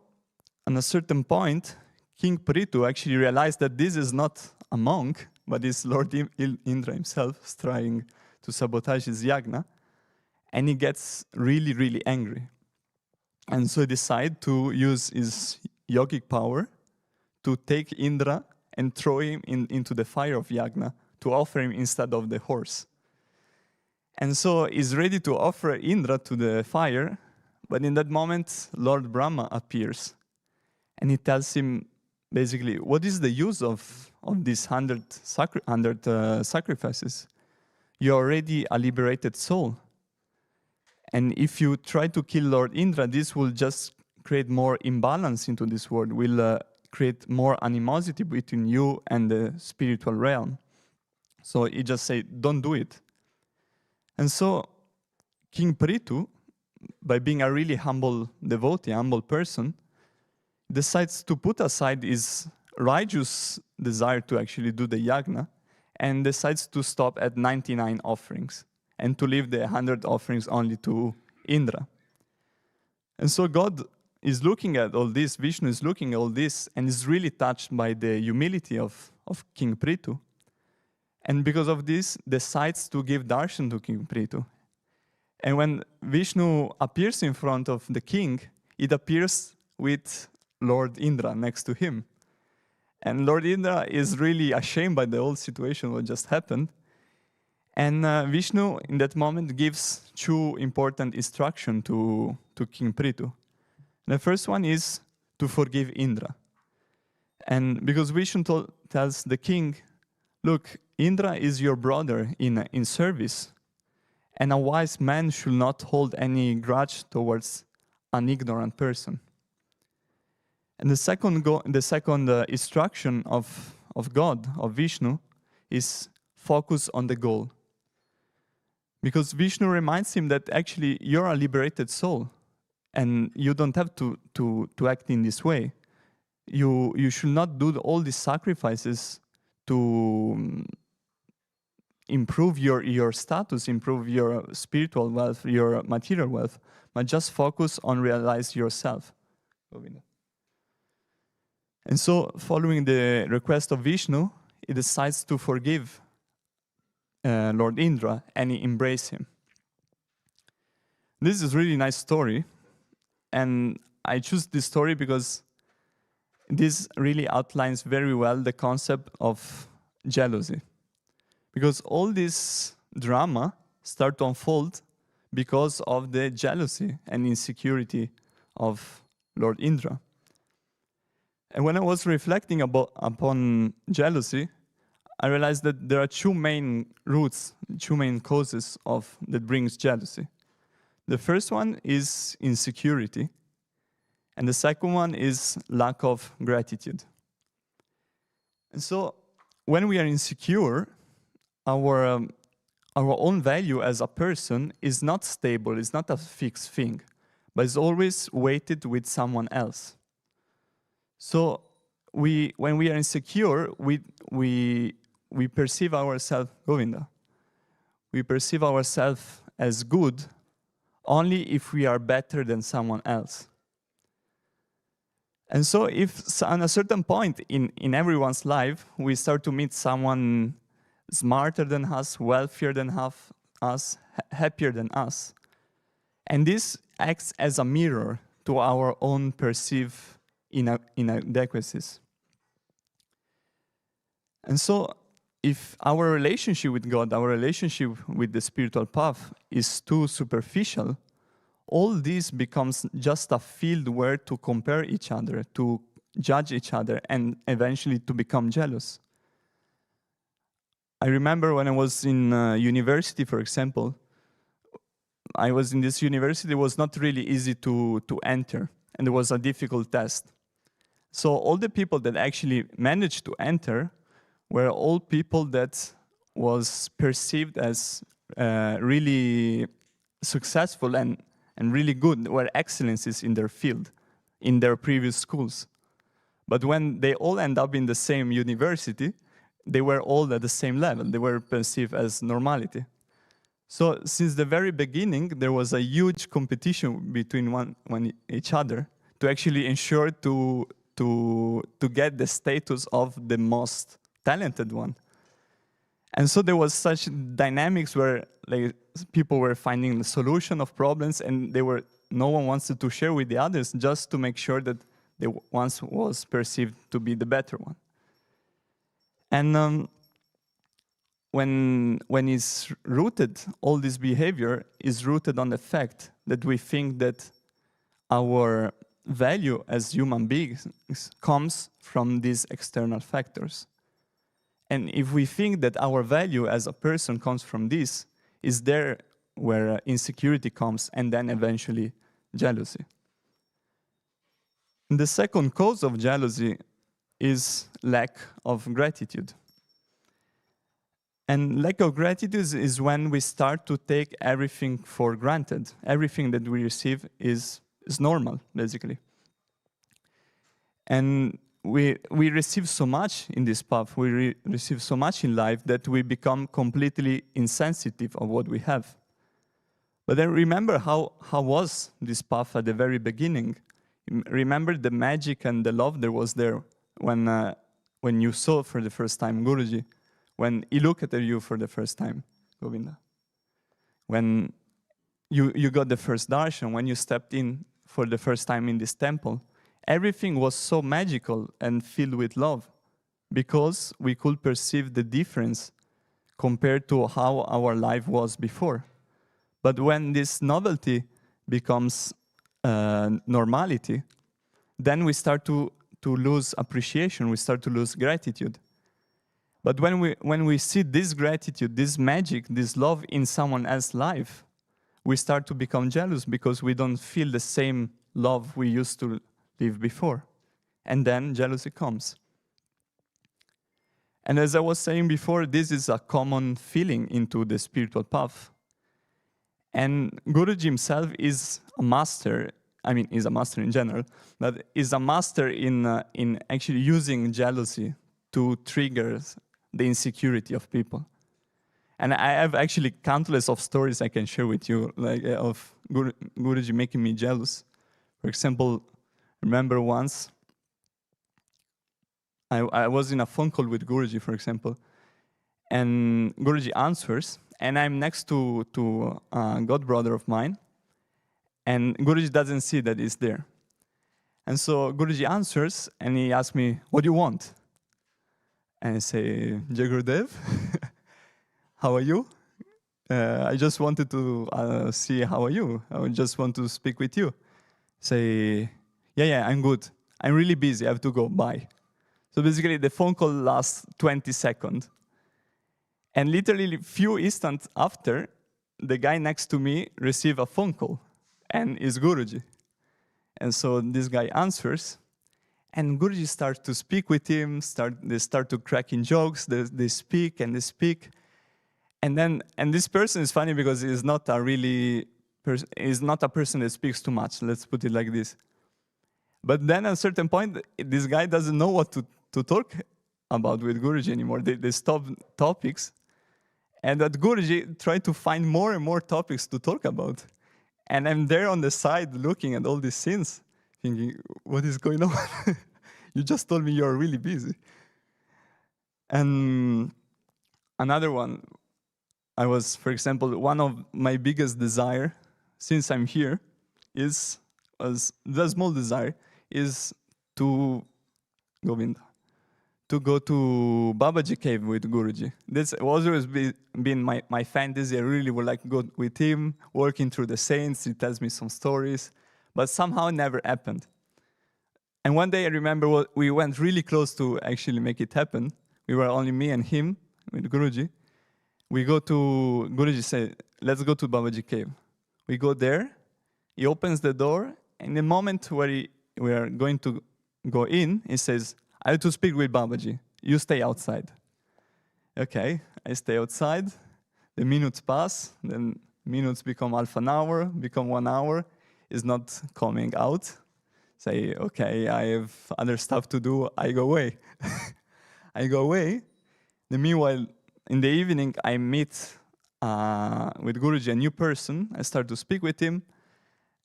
at a certain point, King Prithu actually realized that this is not a monk, but is Lord Indra himself trying to sabotage his yagna. And he gets really, really angry. And so he decides to use his yogic power to take Indra and throw him into the fire of yagna to offer him instead of the horse. And so he's ready to offer Indra to the fire, but in that moment, Lord Brahma appears. And he tells him, basically, what is the use of these 100 sacrifices? You're already a liberated soul. And if you try to kill Lord Indra, this will just create more imbalance into this world, will create more animosity between you and the spiritual realm. So he just said, don't do it. And so King Prithu, by being a really humble devotee, humble person, decides to put aside his righteous desire to actually do the yagna and decides to stop at 99 offerings and to leave the 100 offerings only to Indra. And so God is looking at all this, Vishnu is looking at all this, and is really touched by the humility of King Prithu. And because of this, decides to give darshan to King Prithu. And when Vishnu appears in front of the king, it appears with Lord Indra next to him. And Lord Indra is really ashamed by the whole situation, what just happened. And Vishnu, in that moment, gives two important instructions to King Prithu. The first one is to forgive Indra. And because Vishnu tells the king, look, Indra is your brother in service, and a wise man should not hold any grudge towards an ignorant person. And the second instruction of God, of Vishnu, is focus on the goal. Because Vishnu reminds him that actually you're a liberated soul, and you don't have to act in this way. You should not do all these sacrifices to improve your status, improve your spiritual wealth, your material wealth, but just focus on realize yourself. And so, following the request of Vishnu, he decides to forgive Lord Indra, and he embraces him. This is a really nice story, and I choose this story because this really outlines very well the concept of jealousy. Because all this drama start to unfold because of the jealousy and insecurity of Lord Indra. And when I was reflecting upon jealousy, I realized that there are two main roots, two main causes that brings jealousy. The first one is insecurity, and the second one is lack of gratitude. And so, when we are insecure, our own value as a person is not stable, it's not a fixed thing, but it's always weighted with someone else. So when we are insecure, we perceive ourselves, Govinda, we perceive ourselves as good only if we are better than someone else. And so if on a certain point in everyone's life, we start to meet someone smarter than us, wealthier than us, happier than us, and this acts as a mirror to our own perceived inadequacies. And so if our relationship with God, our relationship with the spiritual path is too superficial, all this becomes just a field where to compare each other, to judge each other, and eventually to become jealous. I remember when I was in university, for example, I was in this university, it was not really easy to enter, and there was a difficult test. So all the people that actually managed to enter were all people that was perceived as really successful and really good, were excellencies in their field, in their previous schools. But when they all end up in the same university, they were all at the same level. They were perceived as normality. So since the very beginning, there was a huge competition between each other to actually ensure to get the status of the most talented one. And so there was such dynamics where like people were finding the solution of problems, and no one wanted to share with the others just to make sure that they once was perceived to be the better one. And when it's rooted, all this behavior is rooted on the fact that we think that our value as human beings comes from these external factors. And if we think that our value as a person comes from this, is there where insecurity comes, and then eventually jealousy. And the second cause of jealousy is lack of gratitude. And lack of gratitude is when we start to take everything for granted. Everything that we receive is normal, basically. And we receive so much in this path, we receive so much in life that we become completely insensitive of what we have. But then remember how was this path at the very beginning? Remember the magic and the love there was there when you saw for the first time Guruji, when he looked at you for the first time, Govinda. When you got the first darshan, when you stepped in for the first time in this temple, everything was so magical and filled with love because we could perceive the difference compared to how our life was before. But when this novelty becomes normality, then we start to lose appreciation, we start to lose gratitude. But when we see this gratitude, this magic, this love in someone else's life, we start to become jealous because we don't feel the same love we used to live before. And then jealousy comes. And as I was saying before, this is a common feeling into the spiritual path. And Guruji himself is a master, he's a master in general, but is a master in actually using jealousy to trigger the insecurity of people. And I have actually countless of stories I can share with you, like of Guruji making me jealous. For example, remember once, I was in a phone call with Guruji, for example, and Guruji answers, and I'm next to a god brother of mine, And Guruji doesn't see that it's there. And so Guruji answers, and he asks me, what do you want? And I say, Jai Gurudev, how are you? I just wanted to see how are you. I just want to speak with you. Say, yeah, I'm good. I'm really busy. I have to go. Bye. So basically, the phone call lasts 20 seconds. And literally a few instants after, the guy next to me received a phone call, and it's Guruji. And so this guy answers, and Guruji starts to speak with him. They start to cracking jokes. They speak and they speak. And this person is funny because he's not a person that speaks too much. Let's put it like this. But then at a certain point, this guy doesn't know what to talk about with Guruji anymore. They stop topics. And that Guruji tried to find more and more topics to talk about. And I'm there on the side looking at all these scenes, thinking, what is going on? You just told me you're really busy. And another one, I was, for example, one of my biggest desire, since I'm here, the small desire, is to go to Babaji cave with Guruji. This was always been my fantasy. I really would like to go with him, working through the saints. He tells me some stories, but somehow it never happened. And one day I remember we went really close to actually make it happen. We were only me and him with Guruji. Guruji said, let's go to Babaji cave. We go there, he opens the door, and the moment where we are going to go in, he says, I have to speak with Babaji. You stay outside. Okay, I stay outside. The minutes pass. Then minutes become half an hour, become 1 hour. He's not coming out. Say, okay, I have other stuff to do. I go away. I go away. Meanwhile, in the evening, I meet with Guruji, a new person. I start to speak with him.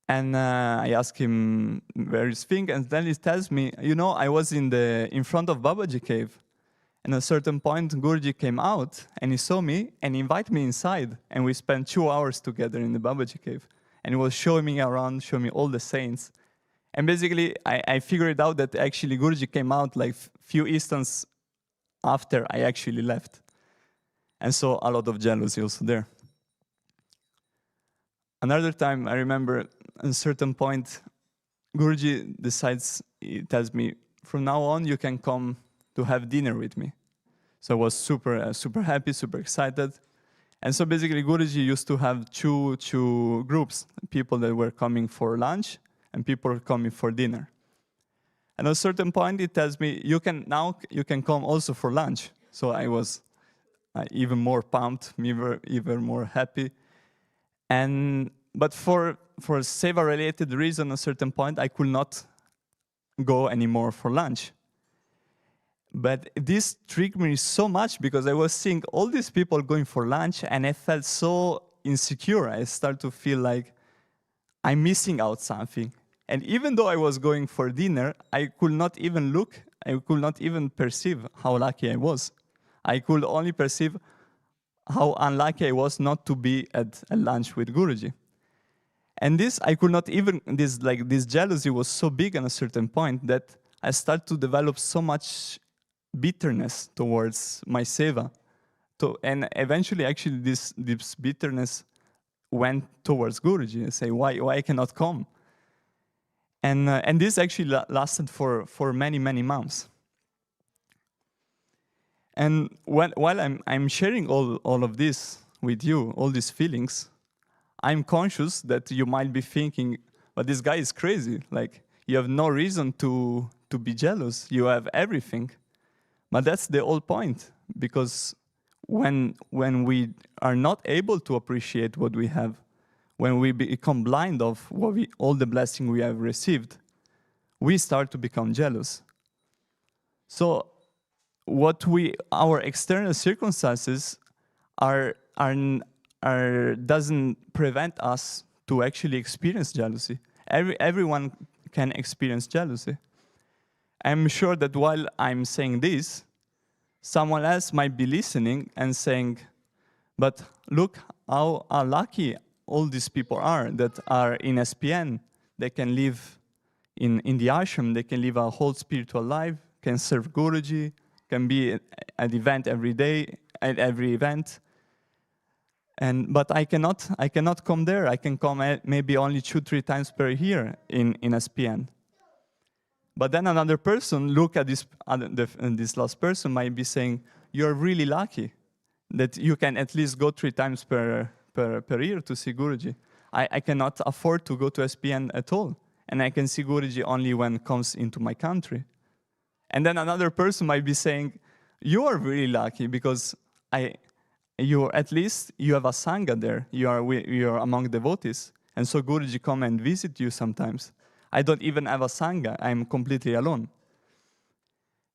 And I ask him where he's being, and then he tells me, I was in front of Babaji cave. And at a certain point, Guruji came out, and he saw me, and he invited me inside. And we spent 2 hours together in the Babaji cave. And he was showing me around, showing me all the saints. And basically, I figured out that actually Guruji came out like few instants after I actually left. And so a lot of jealousy also there. Another time, I remember at a certain point, Guruji he tells me, from now on, you can come to have dinner with me. So I was super happy, super excited. And so basically, Guruji used to have two groups, people that were coming for lunch and people coming for dinner. And at a certain point, he tells me, you can come also for lunch. So I was even more pumped, even more happy. But for a seva-related reason, at a certain point, I could not go anymore for lunch. But this triggered me so much because I was seeing all these people going for lunch, and I felt so insecure. I started to feel like I'm missing out something. And even though I was going for dinner, I could not even perceive how lucky I was. I could only perceive how unlucky I was not to be at a lunch with Guruji. And this jealousy was so big at a certain point that I started to develop so much bitterness towards my seva. And eventually, actually, this bitterness went towards Guruji. I say, why I cannot come? And this actually lasted for many months. And while I'm sharing all of this with you, all these feelings, I'm conscious that you might be thinking, but this guy is crazy. Like, you have no reason to be jealous. You have everything. But that's the whole point. Because when we are not able to appreciate what we have, when we become blind of all the blessing we have received, we start to become jealous. So our external circumstances doesn't prevent us to actually experience jealousy. Everyone can experience jealousy. I'm sure that while I'm saying this, someone else might be listening and saying, but look how lucky all these people are that are in SPN. They can live in the ashram, they can live a whole spiritual life, can serve Guruji, can be at event every day, at every event. But I cannot come there. I can come maybe only 2-3 times per year in SPN. But then another person look at this, this last person might be saying, you're really lucky that you can at least go 3 times per year to see Guruji. I cannot afford to go to SPN at all. And I can see Guruji only when it comes into my country. And then another person might be saying, you are really lucky because at least you have a Sangha there. You are among devotees. And so Guruji come and visit you sometimes. I don't even have a Sangha. I'm completely alone.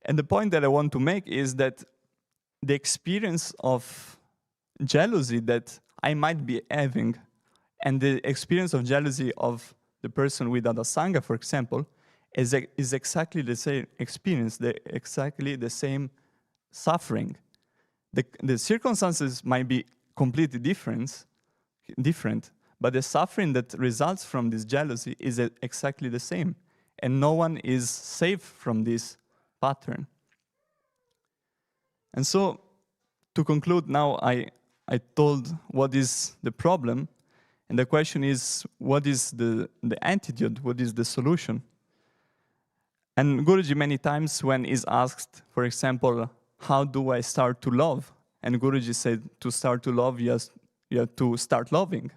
And the point that I want to make is that the experience of jealousy that I might be having and the experience of jealousy of the person without a Sangha, for example, is exactly the same experience, exactly the same suffering. The circumstances might be completely different, but the suffering that results from this jealousy is exactly the same. And no one is safe from this pattern. And so, to conclude now, I told what is the problem, and the question is, what is the antidote, what is the solution? And Guruji many times when he's asked, for example, how do I start to love? And Guruji said, to start to love, you have to start loving.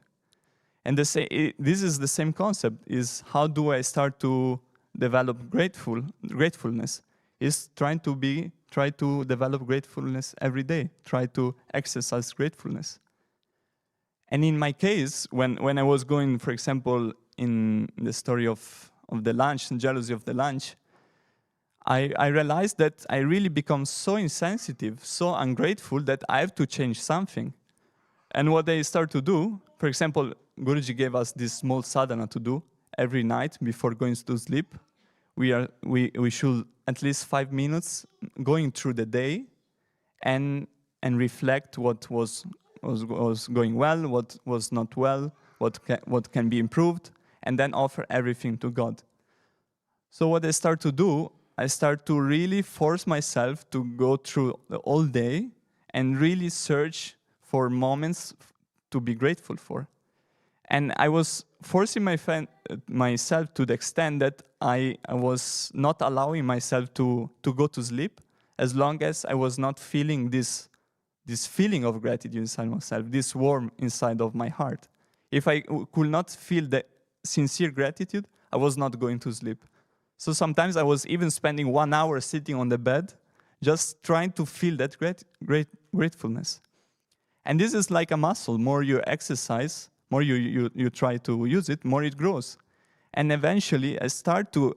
And this is the same concept, is how do I start to develop gratefulness? Is try to develop gratefulness every day, try to exercise gratefulness. And in my case, when I was going, for example, in the story of the lunch, and jealousy of the lunch, I realized that I really become so insensitive, so ungrateful that I have to change something. And what I start to do, for example, Guruji gave us this small sadhana to do every night before going to sleep. We should at least 5 minutes going through the day and reflect what was going well, what was not well, what can be improved, and then offer everything to God. So what I start to do, I start to really force myself to go through the whole day and really search for moments to be grateful for. And I was forcing myself to the extent that I was not allowing myself to go to sleep as long as I was not feeling this feeling of gratitude inside myself, this warmth inside of my heart. If I could not feel the sincere gratitude, I was not going to sleep. So sometimes I was even spending 1 hour sitting on the bed, just trying to feel that gratefulness. And this is like a muscle. More you exercise, more you try to use it, more it grows. And eventually I start to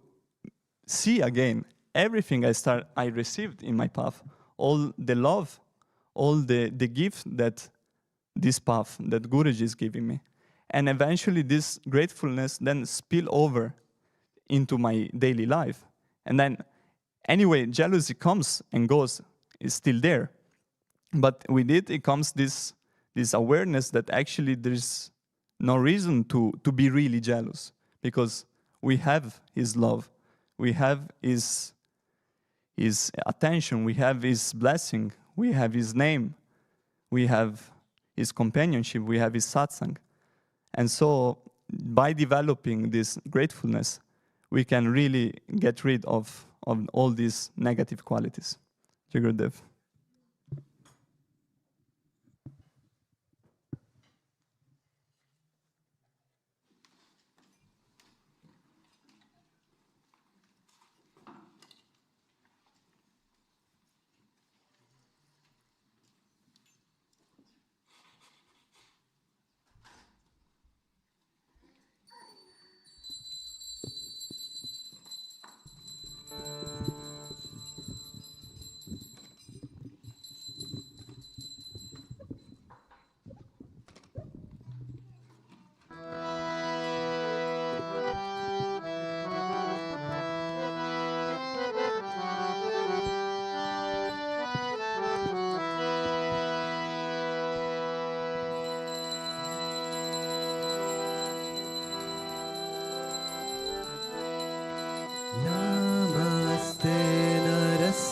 see again everything I received in my path, all the love, all the gift that this path, that Guruji is giving me. And eventually this gratefulness then spill over into my daily life. And then, anyway, jealousy comes and goes, is still there. But with it comes this awareness that actually there's no reason to be really jealous, because we have His love, we have His attention, we have His blessing, we have His name, we have His companionship, we have His satsang. And so, by developing this gratefulness, we can really get rid of all these negative qualities. Jai Gurudev.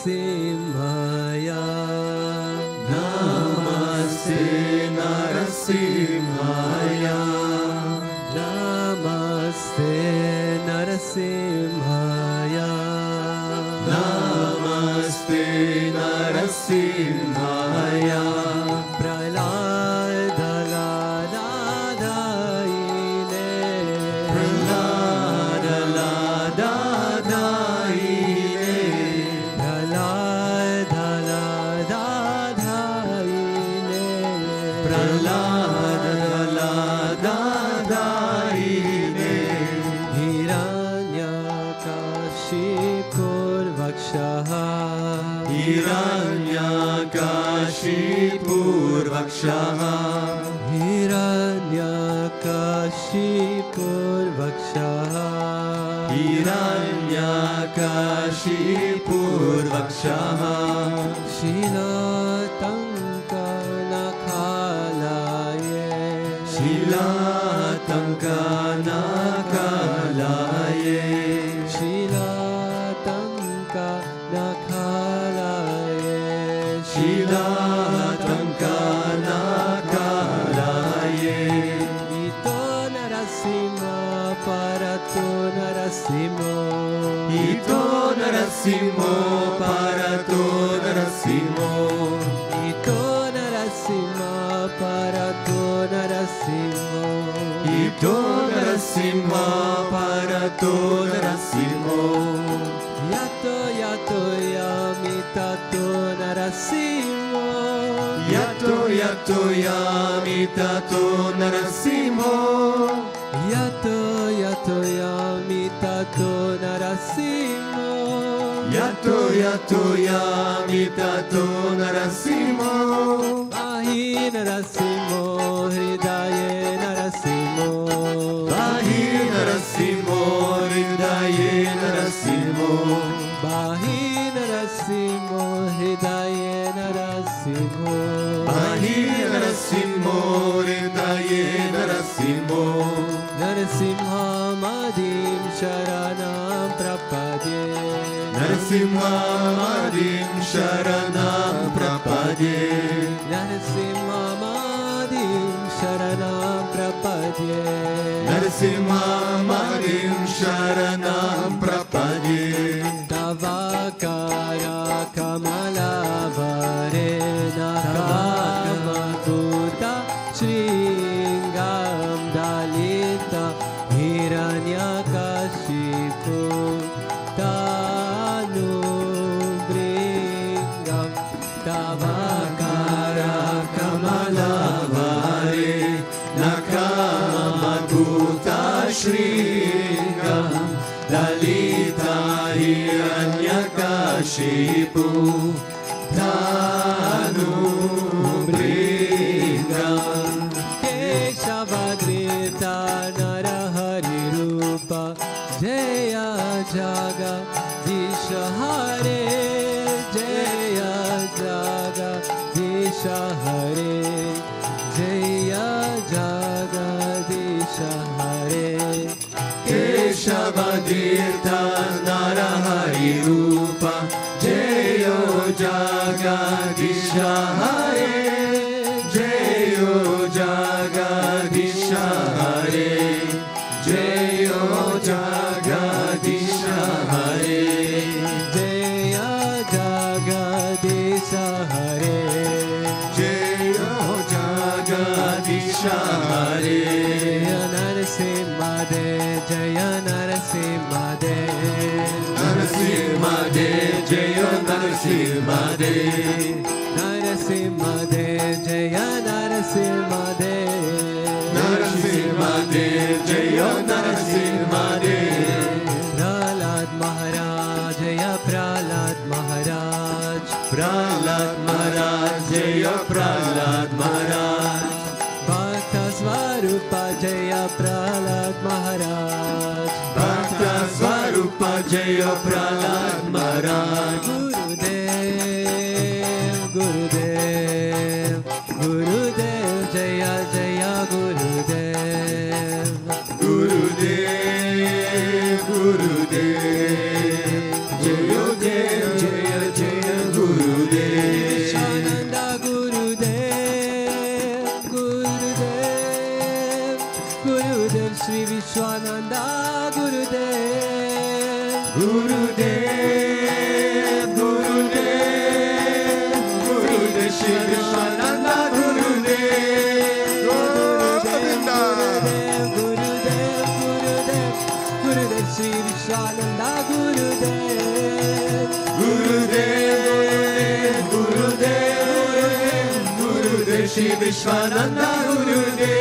Narasimhaya. Namaste Narasimhaya. Namaste Narasimhaya. Namaste Narasimhaya. Hiranyakashipurvakshaha. Hiranyakashipurvakshaha. Hiranyakashipurvakshaha. Shilatankanakalaye. Shilatankanakalaye. Shilatankanakalaye. Ito Narasimha Parato Narasimo. Ito Narasimo Parato Narasimo. Ito Narasimha Parato Narasimo. Ito Narasimha Parato Narasimo. Yato Yato Yamitato Narasimo. Yato Yato Yamitato Narasimo. Yato Yato Yamitato Narasimo. Yato Yato Yamitato Narasimo. Ahi Narasimo Hridaye Narasimo. Ahi Narasimo Hridaye Narasimo. Bahi Narasimo Hridaye Narasimo. Ahi Narasimo Hridaye Narasimo. Narasimha Madim Sharanam Prapadye. Narasimha Madim Sharanam Prapadye. Narasimha Madim Sharanam Prapadye. Narasimha Madim Sharanam Prapadye. Tavakara Kamalavare Nakamakuta Shringam Dalita Hiranyakashipu Tanu Bringam Tavakara Kamalavare Nakamakuta Shringam Dalita Hiranyakashipu Tanu Bringam. Keshavadrita Narahari Rupa Jaya Jaga Dishahare. Jaya Jaga Dishahare. Jaya Jaga Dishahare. Keshavadrita Narahari Rupa Jayo Jagadisha Hare. Jayo Jagadisha Hare. Jayo Jagadisha Hare. Jaya Jagadisha Hare. Jayo Jagadisha Hare. Jaya Narasimha De. Jaya Narasimha De. Narasimha De. Jayo Narasimha De. Narasimha De. Jaya Narasimha De. Narasimha De. Jayo Narasimha De. Prahlad Maharaj. Jaya Prahlad Maharaj. Prahlad Maharaj, Jaya Prahlad Maharaj. Bhakta Svarupa Jaya Prahlad Maharaj. Bhakta Svarupa Jaya Prahlad Maharaj. Gurudev, Gurudev, Gurudev Jaya Jaya Gurudev. Gurudev, Gurudev, Jaya Dev, Jaya Jaya Gurudev, Gurudev, Gurudev, Gurudev Sri Vishwananda Gurudev, Gurudev, Gurudev, Gurudev, Gurudev Sri Vishwananda Gurudev, Gurudev, Gurudev, Gurudev Sri Vishwananda Gurudev,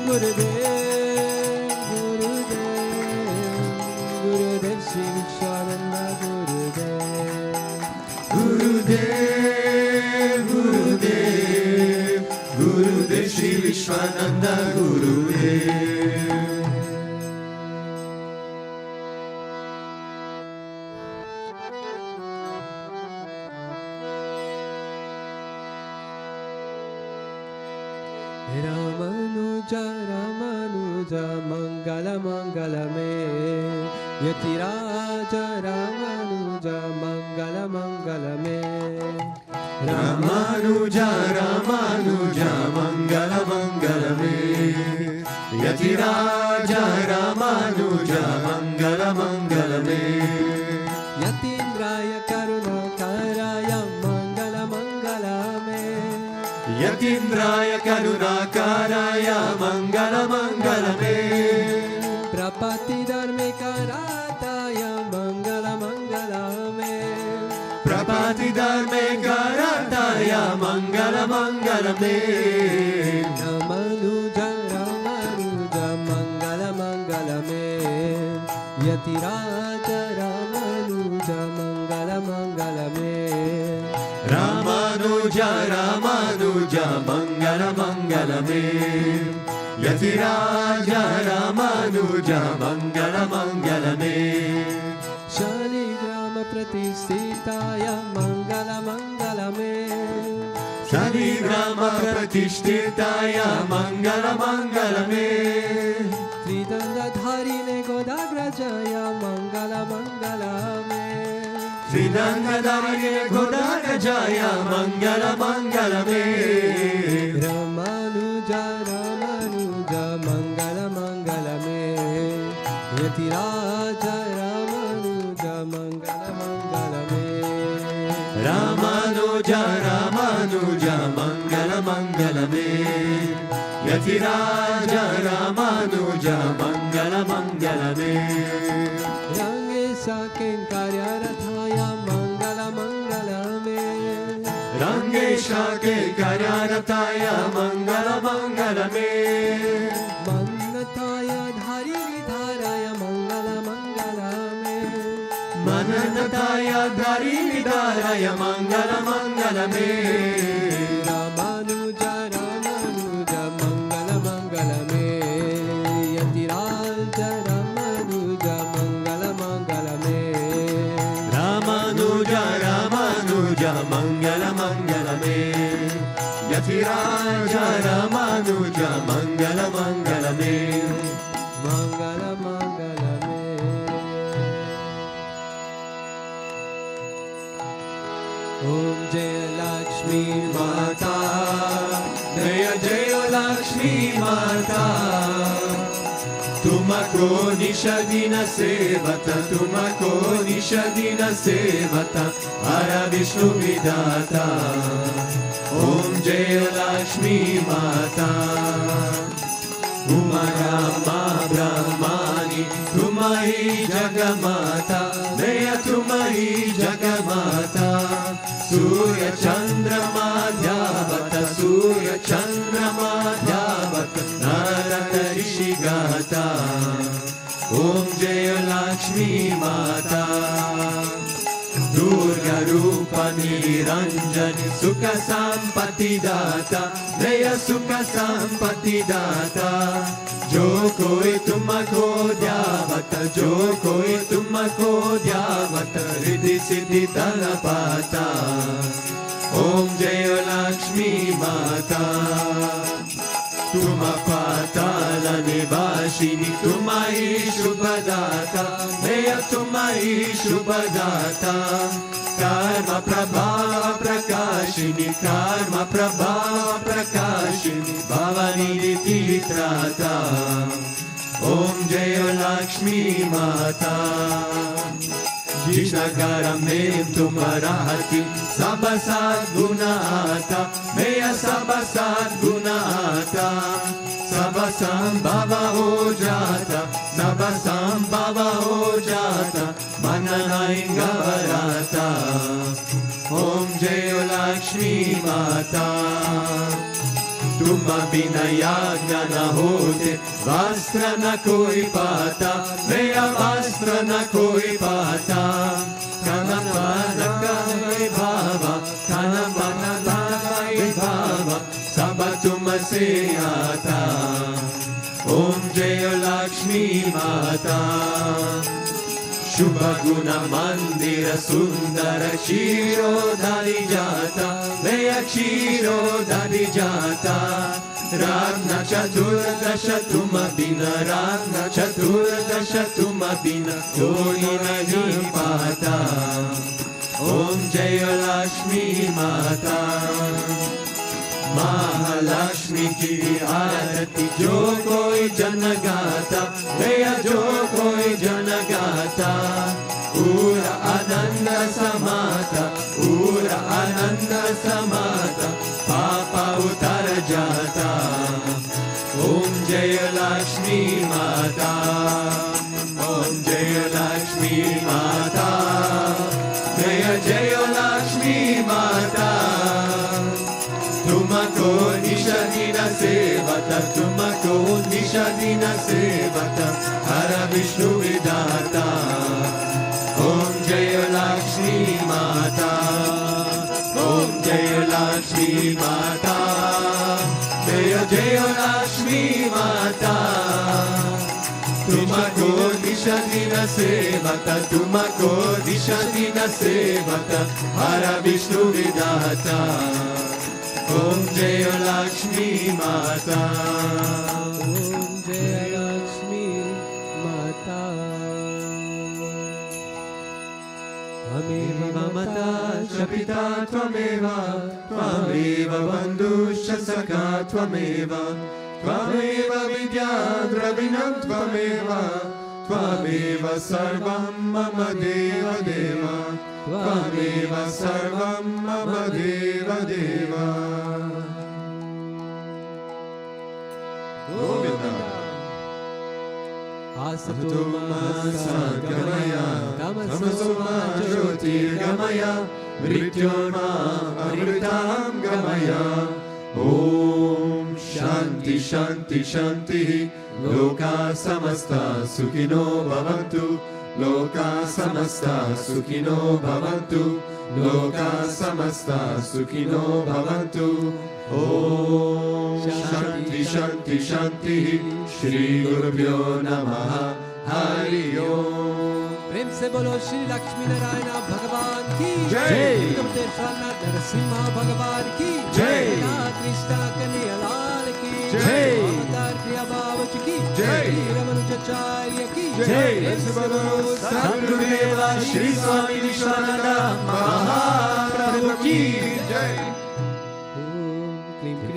Gurudev, Gurudev, Gurudev Sri Vishwananda Gurudev, Gurudev, Gurudev, Gurudev Sri Vishwananda Gurudev. Ramanuja, Ramanuja, Mangala Mangala me, Yatiraja, Ramanuja, Mangala Mangala me, Ramanuja, Ramanuja, Mangala Mangala me, Yatiraja, Ramanuja, Mangala Mangala me, Yatindraya Karuna Karaya, Mangala Mangala me, Yatindraya Karunakaraya, Mangala Mangala me, Prapati Dharme Karataya, Mangala Mangala me, Prapati Dharme Karataya, Mangala Mangala me, Ramanuja, Ramanuja, Mangala Mangala me, Yatiraja, Ramanuja, Mangala Mangala me, Ramanuja, Ramanuja, Mangala Mangala me, Yatiraja, Ramanuja, Mangala Mangala me, Shaligrama Pratisthitaya, Mangala Mangala me, Shaligrama Pratishtitaya, Mangala Mangala me, Tridanda Dharine Godagrajaya, Mangala Mangala me, Sridhangadharine Godagajaya, Mangala Mangala me, Ramanuja, Ramanuja, Mangala Mangala me, Yatiraja, Ramanuja, Mangala Mangala me, Ramanuja, Ramanuja, Mangala Mangala me, Yatiraja, Ramanuja, Mangala Mangala me, Rangesa Kenkaryarathaya, Mangala Mangala me, Rangesha ke Karyarataya, Mangala Mangala me, Mannataya Dhari Vidharaya, Mangala Mangala me, Mananataya Dhari Vidharaya, Mangala Mangala me, Ramanuja, Ramanuja, Mangala Mangala me, Yatiraja, Ramanuja, Mangala Mangala me, Ramanuja, Ramanuja, Mangala Mangala me, Yatiraja, Ramanuja, Mangala Mangala me, Mangala Mangala me. Om Jaya Lakshmi Mata, Jaya Jaya Lakshmi Mata, Tumako Nishadina Sevata, Tumako Nishadina Sevata, Ara Vishnu Vidata, Om Jaya Lakshmi Mata, Umarama Brahmani, Tumahi Jagamata, Jaya Tumahi Jagamata, Surya Chandra Madhyavata, Surya Chandra Madhyavata, Narada Rishigata, Om Jaya Lakshmi Mata, Durga Rupa Niranjani, Sukha Sampati Data, Jaya Sukha Sampati Data, Jo koi tumko dhyavata, Jo koi tumko dhyavata, Riddhi Siddhi Talapata, Om Jaya Lakshmi Mata, Tuma Patala Nivashini, Tumahi Shubhadata, Jaya Tumahi Shubhadata, Karma Prabhava Prakashini, Karma Prabhava Prakashini, Bhavani Niti Trata, Om Jaya Lakshmi Mata. Jishagaram mein tumhara hati, sabasat guna ata, meya sabasat guna ata. Sabasam bhava ho jata, sabasam bhava ho jata, manana ingavarata. Om Jaya Lakshmi Mata. तुम बिना याज्ञा न होते, वस्त्र न कोई पाता, मेरा वस्त्र न कोई पाता. कनपनकाय भावा, सब तुमसे आता. ओम जय लक्ष्मी माता. शुभ गुण मंदिर सुंदर क्षीरोधारी जाता, मेय क्षीरोधारी जाता. रत्न चतुर्दश तुम बिना, रत्न चतुर्दश तुम बिना कोई नहीं पाता. ओम जय लक्ष्मी माता. महालक्ष्मी की आरती जो कोई जन गाता, भैया जो कोई जन गाता. पूरा आनंद समाता, पूरा आनंद समाता, पापा उतर जाता. ओम जय लक्ष्मी माता. ओम जय लक्ष्मी माता. जय जय लक्ष्मी माता. तुमको निशा दिन सेवता, तुमको निशा दिन सेवता, हर विष्णु विधाता. ओम जय लक्ष्मी माता. ओम जय लक्ष्मी माता. जय जय लक्ष्मी माता. तुमको निशा दिन सेवता, तुमको निशा दिन सेवता, हर विष्णु विधाता. ओम जय लक्ष्मी माता. ओम जय लक्ष्मी माता. त्वमेव ममता च पिता त्वमेव, त्वमेव बन्धुश्च सखा त्वमेव, त्वमेव विद्या द्रविणं त्वमेव, त्वमेव सर्वं मम देव देव, त्वमेव सर्वं मम देव देव. गोविन्द. आसतो मा सद्गमय, तमसो मा ज्योतिर्गमय, मृत्योर्मामृतां गमय. ओम शांति शांति शांति. लोका समस्ता सुखिनो भवन्तु, लोका समस्ता सुखिनो भवन्तु, लोका समस्ता सुखिनो भवन्तु. ओम शांति शांति शांति. श्री गुरुभ्यो नमः. हरि ओम. प्रेम से बोलो श्री लक्ष्मी नारायण भगवान की जय. भूतभृतेश्वरनाथ नरसिंह भगवान की जय. कृष्णा कन्हैयालाल की जय. अवतार क्रिया बाबच की जय. रमनुजाचार्य की जय. प्रेम से बोलो सद्गुरुदेव श्री स्वामी विश्वानंद महाप्रभु की जय.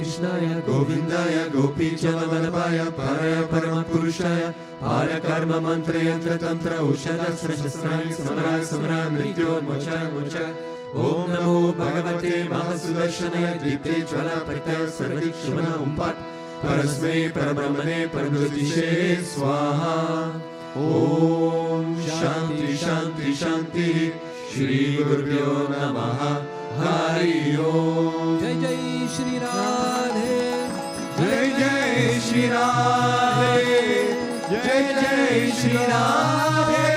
कृष्णाय गोविंदाय गोपीजनवल्लभाय परय परमपुरुषाय पारकर्म मंत्र यंत्र तंत्र औषध शस्त्राणि समराय समराय मृत्योर्मोचाय मोचाय. ओम नमो भगवते महासुदर्शनाय दीप्ते ज्वाला प्रत्याय सर्वदिक्षुमन उम्पाट परस्मै परब्रह्मणे परमज्योतिषे स्वाहा. ओम शांति शांति शांति. श्री गुरुभ्यो नमः. हरि ओम. जय जय श्री राधे. जय जय श्री राधे. जय जय श्री राधे.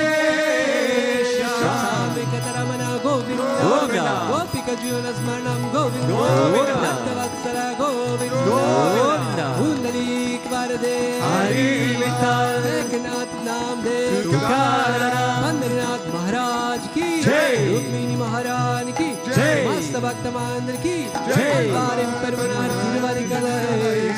श्यामिकतरमण गोविंद गोविंद. गोपिकजीवन स्मरणं गोविंद गोविंद. भक्तवत्सल गोविंद गोविंद. पुंडलीक वरदे हरि विठ्ठल. एकनाथ नाम दे तुकाराम. पंद्रीनाथ महाराज की जय. रुक्मिणी महारानी की जय. मस्त भक्त मंदिर की जय. परमार तिरुवरी कलय